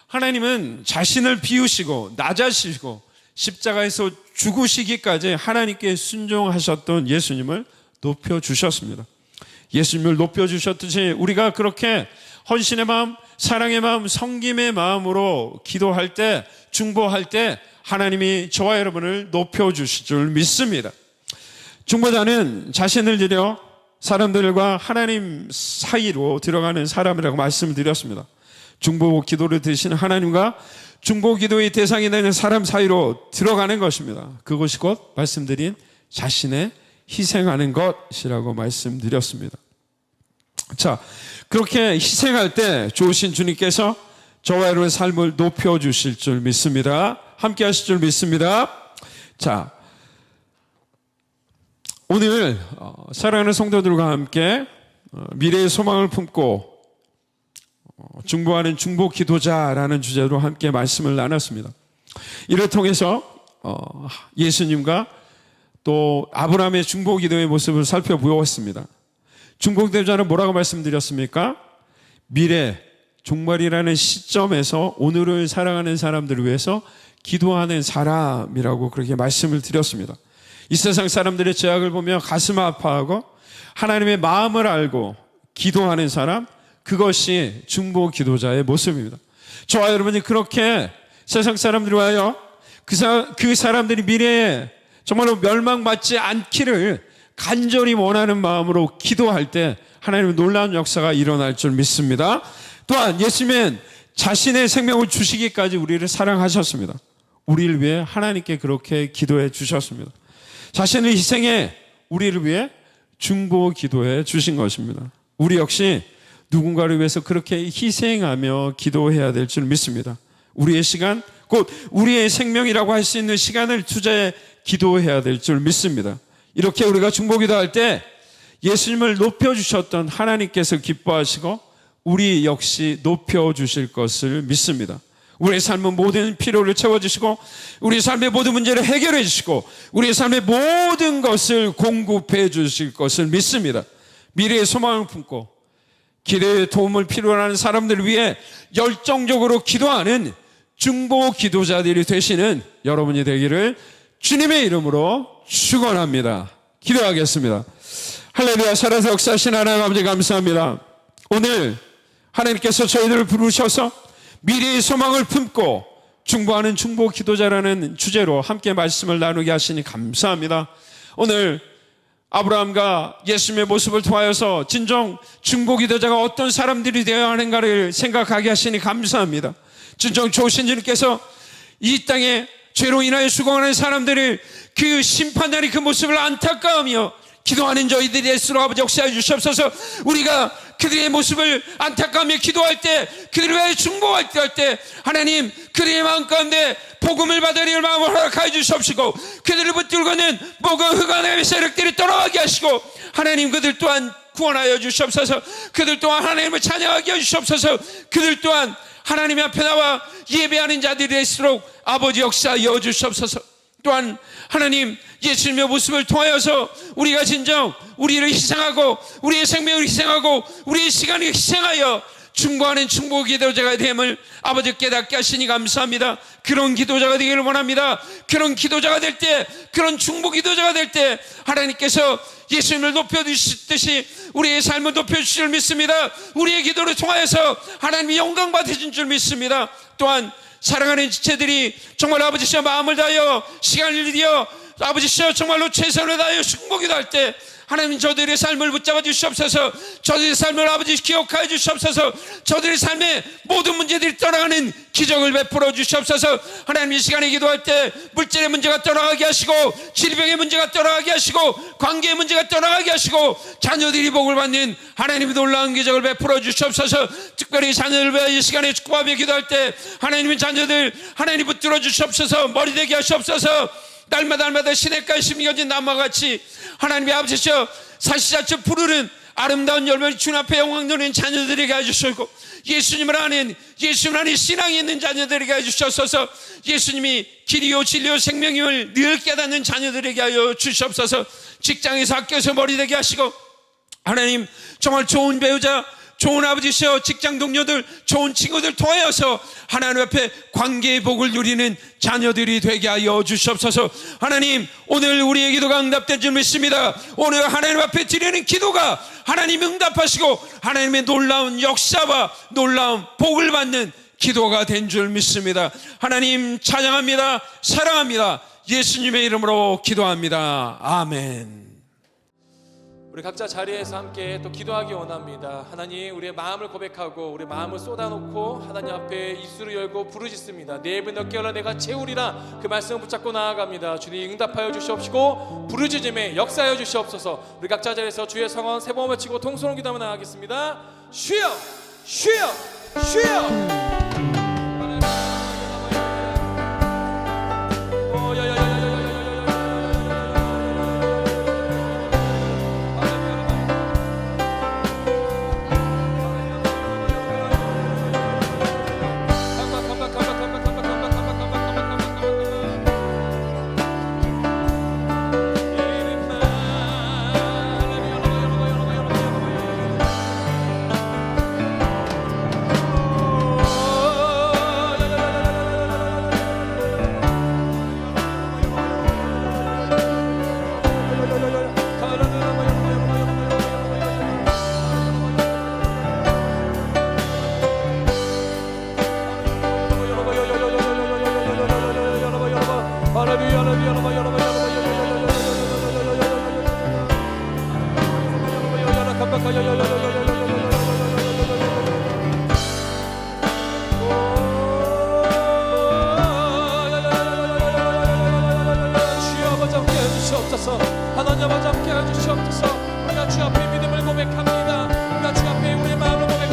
하나님은 자신을 비우시고 낮아지시고 십자가에서 죽으시기까지 하나님께 순종하셨던 예수님을 높여주셨습니다. 예수님을 높여주셨듯이 우리가 그렇게 헌신의 마음, 사랑의 마음, 섬김의 마음으로 기도할 때, 중보할 때 하나님이 저와 여러분을 높여주실 줄 믿습니다. 중보자는 자신을 들여 사람들과 하나님 사이로 들어가는 사람이라고 말씀을 드렸습니다. 중보 기도를 드리시는 하나님과 중보 기도의 대상이 되는 사람 사이로 들어가는 것입니다. 그것이 곧 말씀드린 자신의 희생하는 것이라고 말씀드렸습니다. 자, 그렇게 희생할 때 좋으신 주님께서 저와 여러분의 삶을 높여주실 줄 믿습니다. 함께 하실 줄 믿습니다. 자, 오늘 사랑하는 성도들과 함께 미래의 소망을 품고 중보하는 중보 기도자라는 주제로 함께 말씀을 나눴습니다. 이를 통해서 예수님과 또 아브라함의 중보 기도의 모습을 살펴보았습니다. 중보 기도자는 뭐라고 말씀드렸습니까? 미래 종말이라는 시점에서 오늘을 살아가는 사람들을 위해서 기도하는 사람이라고 그렇게 말씀을 드렸습니다. 이 세상 사람들의 죄악을 보며 가슴 아파하고 하나님의 마음을 알고 기도하는 사람, 그것이 중보 기도자의 모습입니다. 저와 여러분이 그렇게 세상 사람들이 와요, 그 사람들이 미래에 정말로 멸망받지 않기를 간절히 원하는 마음으로 기도할 때 하나님의 놀라운 역사가 일어날 줄 믿습니다. 또한 예수님은 자신의 생명을 주시기까지 우리를 사랑하셨습니다. 우리를 위해 하나님께 그렇게 기도해 주셨습니다. 자신을 희생해 우리를 위해 중보 기도해 주신 것입니다. 우리 역시 누군가를 위해서 그렇게 희생하며 기도해야 될 줄 믿습니다. 우리의 시간, 곧 우리의 생명이라고 할 수 있는 시간을 투자해 기도해야 될 줄 믿습니다. 이렇게 우리가 중보 기도할 때 예수님을 높여주셨던 하나님께서 기뻐하시고 우리 역시 높여주실 것을 믿습니다. 우리의 삶의 모든 필요를 채워주시고 우리의 삶의 모든 문제를 해결해 주시고 우리의 삶의 모든 것을 공급해 주실 것을 믿습니다. 미래의 소망을 품고 기대의 도움을 필요로 하는 사람들을 위해 열정적으로 기도하는 중보 기도자들이 되시는 여러분이 되기를 주님의 이름으로 축원합니다. 기도하겠습니다. 할렐루야. 살아서 역사하신 하나님 아버지 감사합니다. 오늘 하나님께서 저희들을 부르셔서 미래의 소망을 품고 중보하는 중보 기도자라는 주제로 함께 말씀을 나누게 하시니 감사합니다. 오늘 아브라함과 예수님의 모습을 통하여서 진정 중보 기도자가 어떤 사람들이 되어야 하는가를 생각하게 하시니 감사합니다. 진정 좋으신 주님께서 이 땅에 죄로 인하여 죽어가는 사람들을 그 심판날이 그 모습을 안타까우며 기도하는 저희들이 될수록 아버지 역사해 주시옵소서. 우리가 그들의 모습을 안타까우며 기도할 때, 그들을 위해 중보할 때 하나님 그들의 마음 가운데 복음을 받으리를 마음을 허락하여 주시옵시고 그들을 붙들고는 모든 흑암의 세력들이 떠나가게 하시고 하나님 그들 또한 구원하여 주시옵소서. 그들 또한 하나님을 찬양하게 해 주시옵소서. 그들 또한 하나님 앞에 나와 예배하는 자들이 될수록 아버지 역사하여 주시옵소서. 또한 하나님 예수님의 모습을 통하여서 우리가 진정 우리를 희생하고 우리의 생명을 희생하고 우리의 시간을 희생하여 중보하는 중보 기도자가 됨을 아버지 깨닫게 하시니 감사합니다. 그런 기도자가 되기를 원합니다. 그런 기도자가 될 때, 그런 중보 기도자가 될 때 하나님께서 예수님을 높여주시듯이 우리의 삶을 높여주실 줄 믿습니다. 우리의 기도를 통하여서 하나님이 영광 받으신 줄 믿습니다. 또한 사랑하는 지체들이 정말 아버지시여 마음을 다하여 시간을 들여 아버지시여 정말로 최선을 다하여 중보기도 할 때 하나님 저들의 삶을 붙잡아 주시옵소서. 저들의 삶을 아버지 기억하여 주시옵소서. 저들의 삶의 모든 문제들이 떠나가는 기적을 베풀어 주시옵소서. 하나님 이 시간에 기도할 때 물질의 문제가 떠나가게 하시고 질병의 문제가 떠나가게 하시고 관계의 문제가 떠나가게 하시고 자녀들이 복을 받는 하나님의 놀라운 기적을 베풀어 주시옵소서. 특별히 자녀들 위해 이 시간에 축복하며 기도할 때 하나님의 자녀들 하나님 붙들어 주시옵소서. 머리 되게 하시옵소서. 날마다 시냇가에 심겨진 나무같이 하나님의 아버지시여 사시자체 푸르른 아름다운 열매를 주님 앞에 영광 누리는 자녀들에게 해주시고 예수님을 아는 신앙이 있는 자녀들에게 해주셨소서. 예수님이 길이요 진리요 생명임을 늘 깨닫는 자녀들에게 하여 주시옵소서. 직장에서 학교에서 머리 되게 하시고 하나님 정말 좋은 배우자 좋은 아버지시여 직장 동료들 좋은 친구들 통하여서 하나님 앞에 관계의 복을 누리는 자녀들이 되게 하여 주시옵소서. 하나님 오늘 우리의 기도가 응답된 줄 믿습니다. 오늘 하나님 앞에 드리는 기도가 하나님 응답하시고 하나님의 놀라운 역사와 놀라운 복을 받는 기도가 된 줄 믿습니다. 하나님 찬양합니다. 사랑합니다. 예수님의 이름으로 기도합니다. 아멘. 우리 각자 자리에서 함께 또 기도하기 원합니다. 하나님 우리의 마음을 고백하고 우리 마음을 쏟아놓고 하나님 앞에 입술을 열고 부르짖습니다. 내 입을 넓게 열어 내가 채우리라 그 말씀을 붙잡고 나아갑니다. 주님 응답하여 주시옵시고 부르짖음에 역사하여 주시옵소서. 우리 각자 자리에서 주의 성원 세 번 외치고 통성으로 기도하며 나가겠습니다. 주여 주여 주여. 주시옵소서. 하나님 아버지 함께 해주시옵소서. 우리가 주 앞에 믿음을 고백합니다. 우리가 주 앞에 우리의 마음을 고백합니다.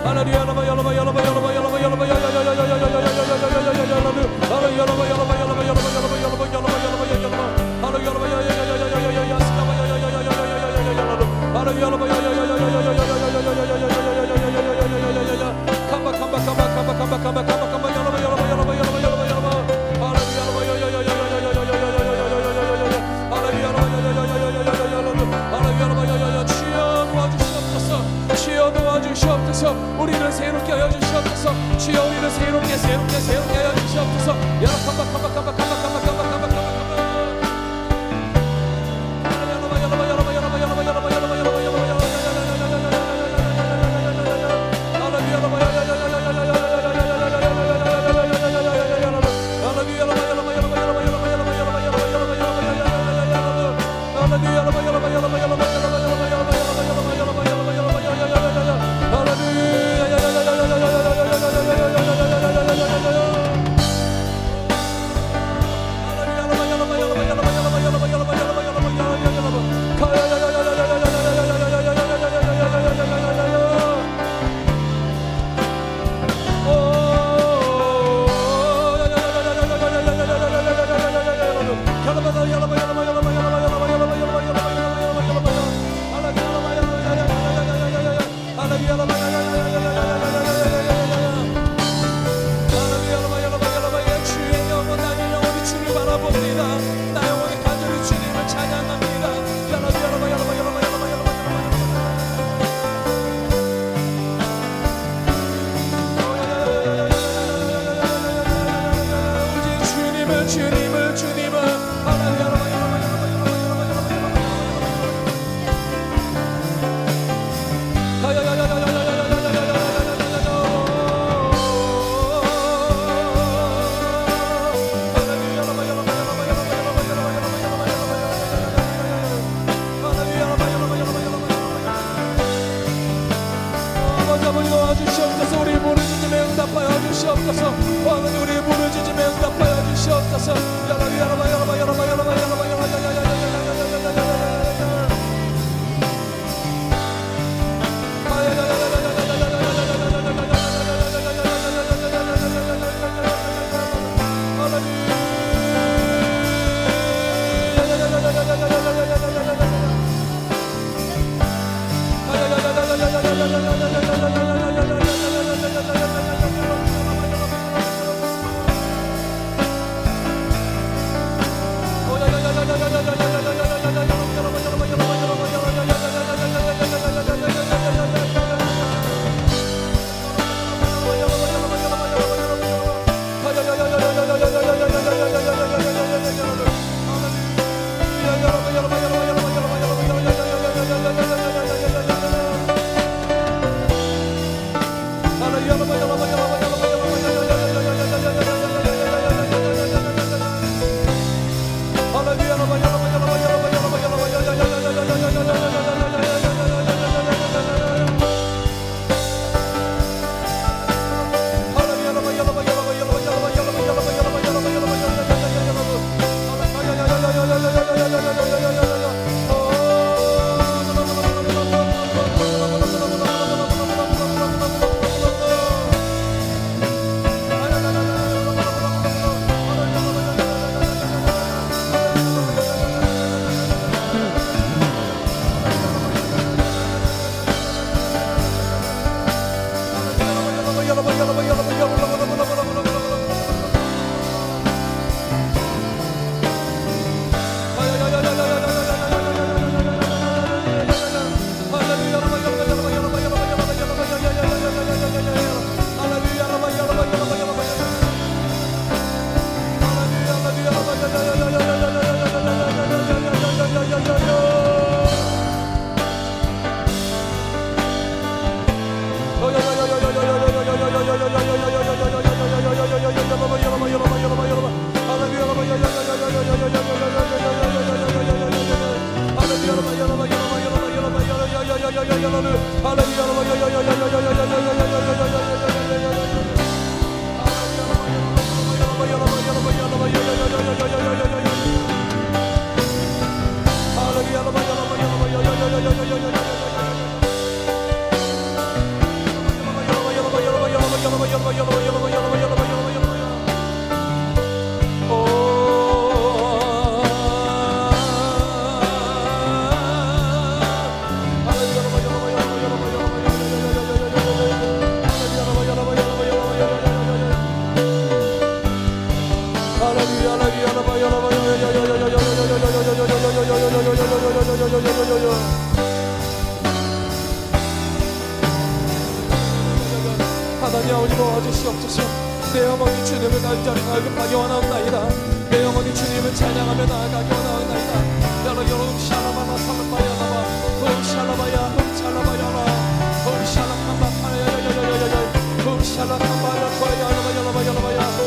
할렐루야 라바 야라바 야라바 야라바 야라바 야야야야야야야야야야야야 할렐루야 할렐루야 라바 야라바 야라바 야야야야야야야야야 할렐루야 라바 야라바 야라바 야야야야야야야야야야야 할렐루야 라바 야라바 야라바 야라바 야라바 야야야야야야야야야야야야 우리를 새롭게 하여 주시옵소서. 주여 우리를 새롭게 하여 주시옵소서. 주시옵소서. 우리 부르짖음에 응답하여 주시옵소서. 우리 부르짖음에 응답하여 주시옵소서. 하나님 아버지 도와주시옵소서. 내 어머니 주님을 갈급하게 원하옵나이다. 내 어머니 주님을 찬양하며 나아가게 원하옵나이다. 여러 샬라바나 살라바야나바 샬라바야 샬라바야나 샬라칸바파야야야야야야 샬라칸바야야야야야야야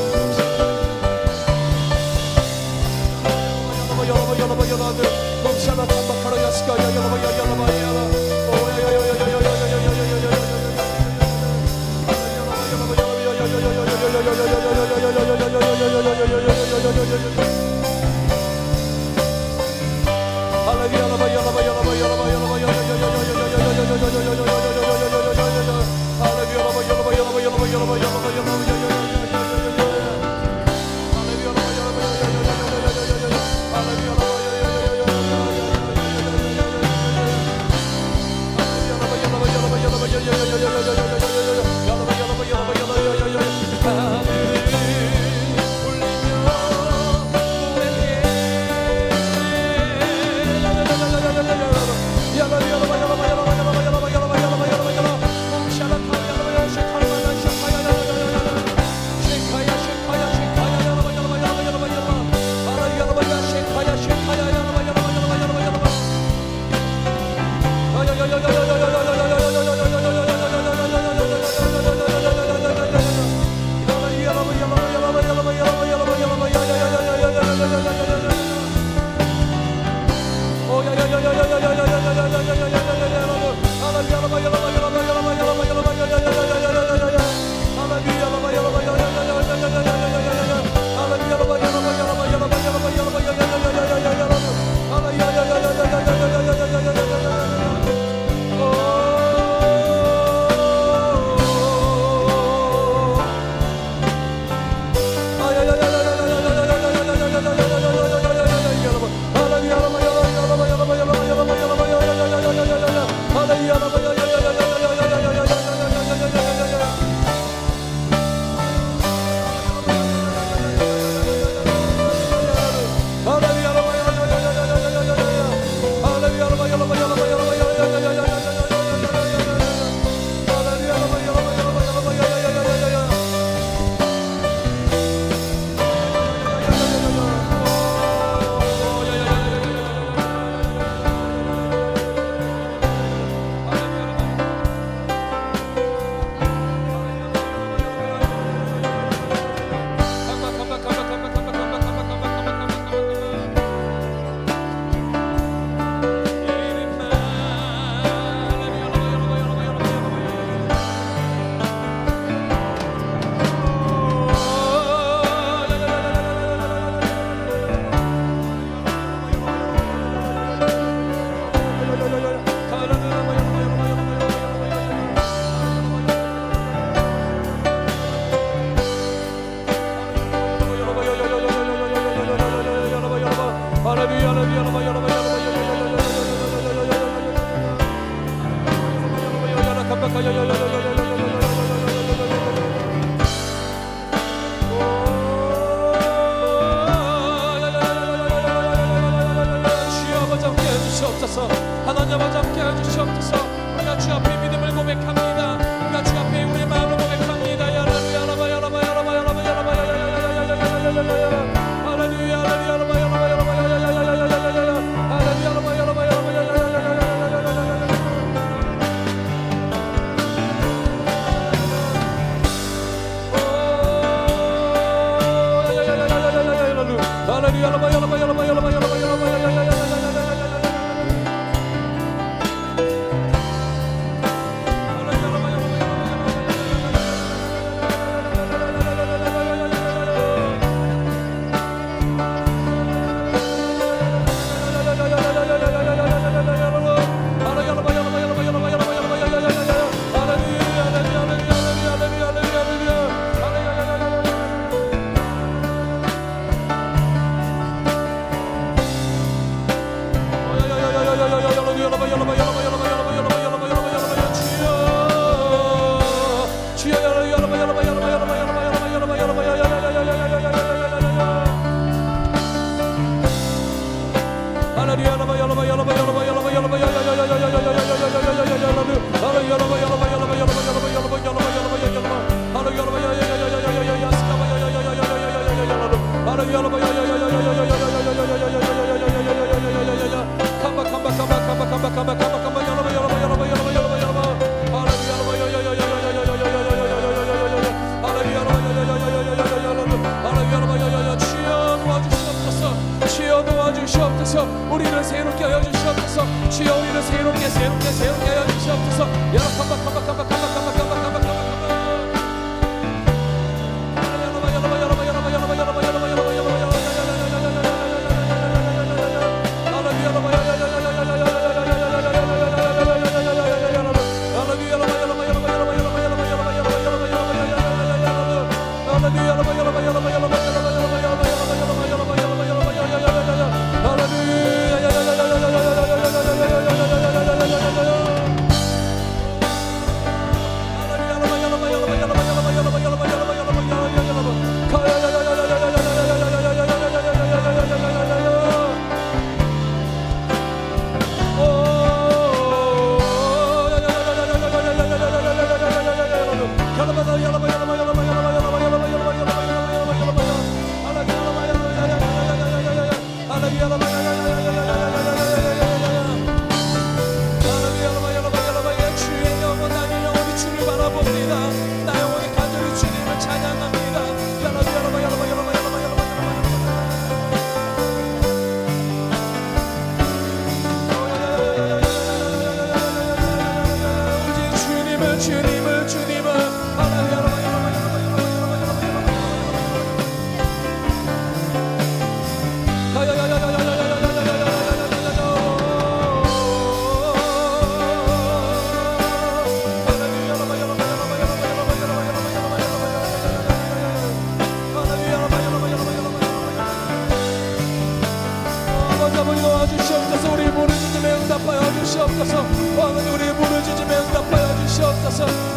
우리를 새롭게 하여 주시옵소서. 주여 우리를 새롭게 하여 주시옵소서. 주의 영혼 나는 영혼이 주를 바라봅니다. 나 영혼이 간절히 주님을 찬양합니다. 주시옵소서. 우리 부르짖음에 응답하여 주시옵소서. 왕은 우리 부르짖음에 응답하여 주시옵소서.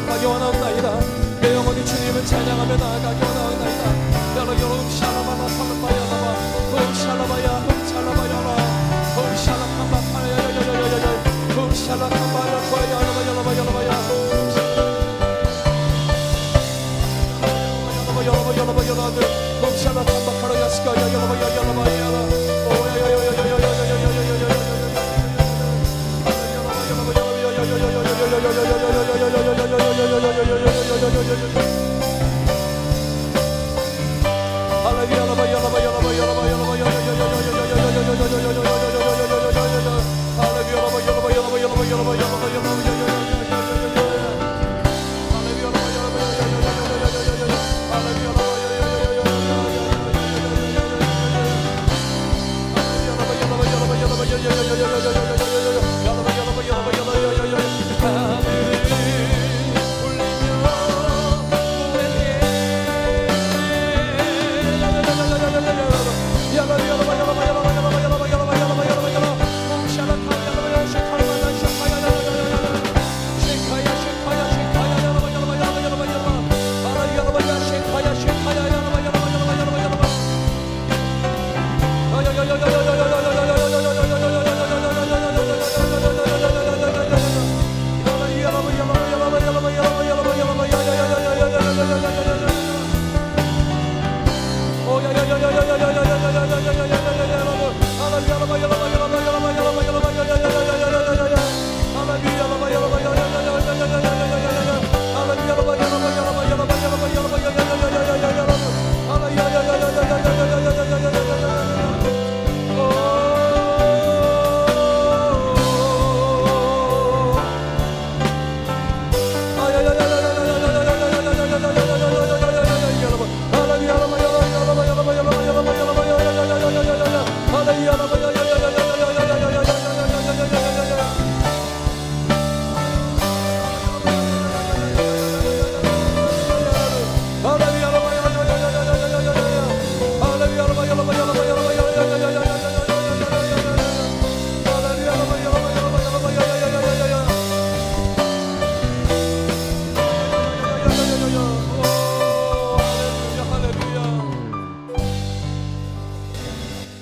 나아가기 원하옵나이다. 내 영혼이 주님을 찬양하며 나아가기 원하옵나이다. 여러분 샬라바나 살라바야라바 샬라바야 샬라바야라 샬라카바파야야야야야야 샬라카바야야야야야야야야 여러분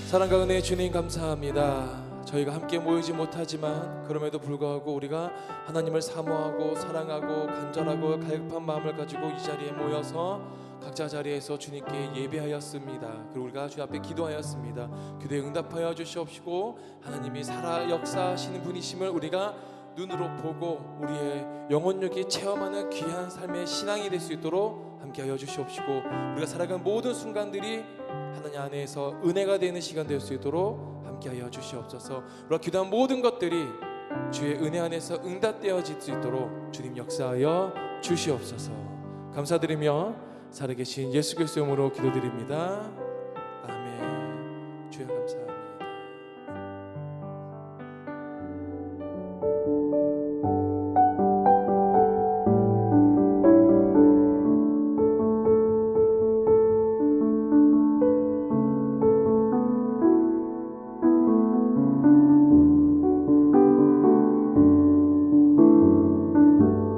사랑과 은혜의 주님 감사합니다. 저희가 함께 모이지 못하지만 그럼에도 불구하고 우리가 하나님을 사모하고 사랑하고 간절하고 갈급한 마음을 가지고 이 자리에 모여서 각자 자리에서 주님께 예배하였습니다. 그리고 우리가 주 앞에 기도하였습니다. 기도에 응답하여 주시옵시고 하나님이 살아 역사하시는 분이심을 우리가 눈으로 보고 우리의 영혼력이 체험하는 귀한 삶의 신앙이 될 수 있도록 함께하여 주시옵시고 우리가 살아간 모든 순간들이 하나님 안에서 은혜가 되는 시간 될 수 있도록 함께하여 주시옵소서. 우리가 기도한 모든 것들이 주의 은혜 안에서 응답되어질 수 있도록 주님 역사하여 주시옵소서. 감사드리며 살아계신 예수 그리스도의 이름으로 기도드립니다. 아멘. 주여 감사합니다.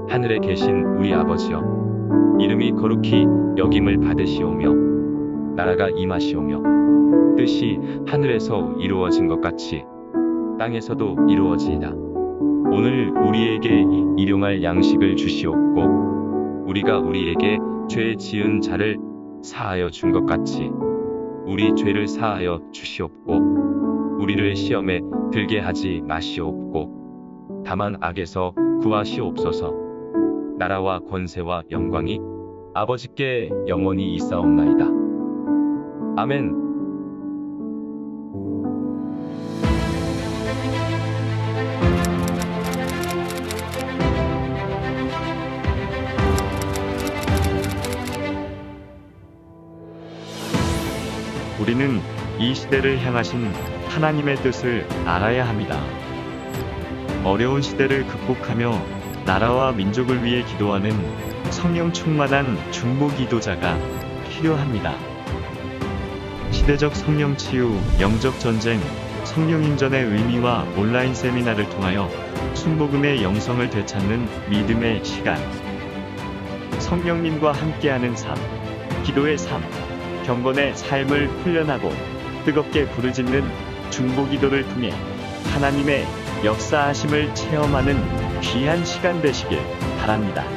하늘에 계신 우리 아버지여, 이름이 거룩히 여김을 받으시오며 나라가 임하시오며 뜻이 하늘에서 이루어진 것 같이 땅에서도 이루어지이다. 오늘 우리에게 일용할 양식을 주시옵고 우리가 우리에게 죄 지은 자를 사하여 준 것 같이 우리 죄를 사하여 주시옵고 우리를 시험에 들게 하지 마시옵고 다만 악에서 구하시옵소서. 나라와 권세와 영광이 아버지께 영원히 있사옵나이다. 아멘. 우리는 이 시대를 향하신 하나님의 뜻을 알아야 합니다. 어려운 시대를 극복하며 나라와 민족을 위해 기도하는 성령 충만한 중보 기도자가 필요합니다. 시대적 성령 치유, 영적 전쟁, 성령 인전의 의미와 온라인 세미나를 통하여 순복음의 영성을 되찾는 믿음의 시간. 성령님과 함께하는 삶, 기도의 삶, 경건의 삶을 훈련하고 뜨겁게 부르짖는 중보기도를 통해 하나님의 역사하심을 체험하는 귀한 시간 되시길 바랍니다.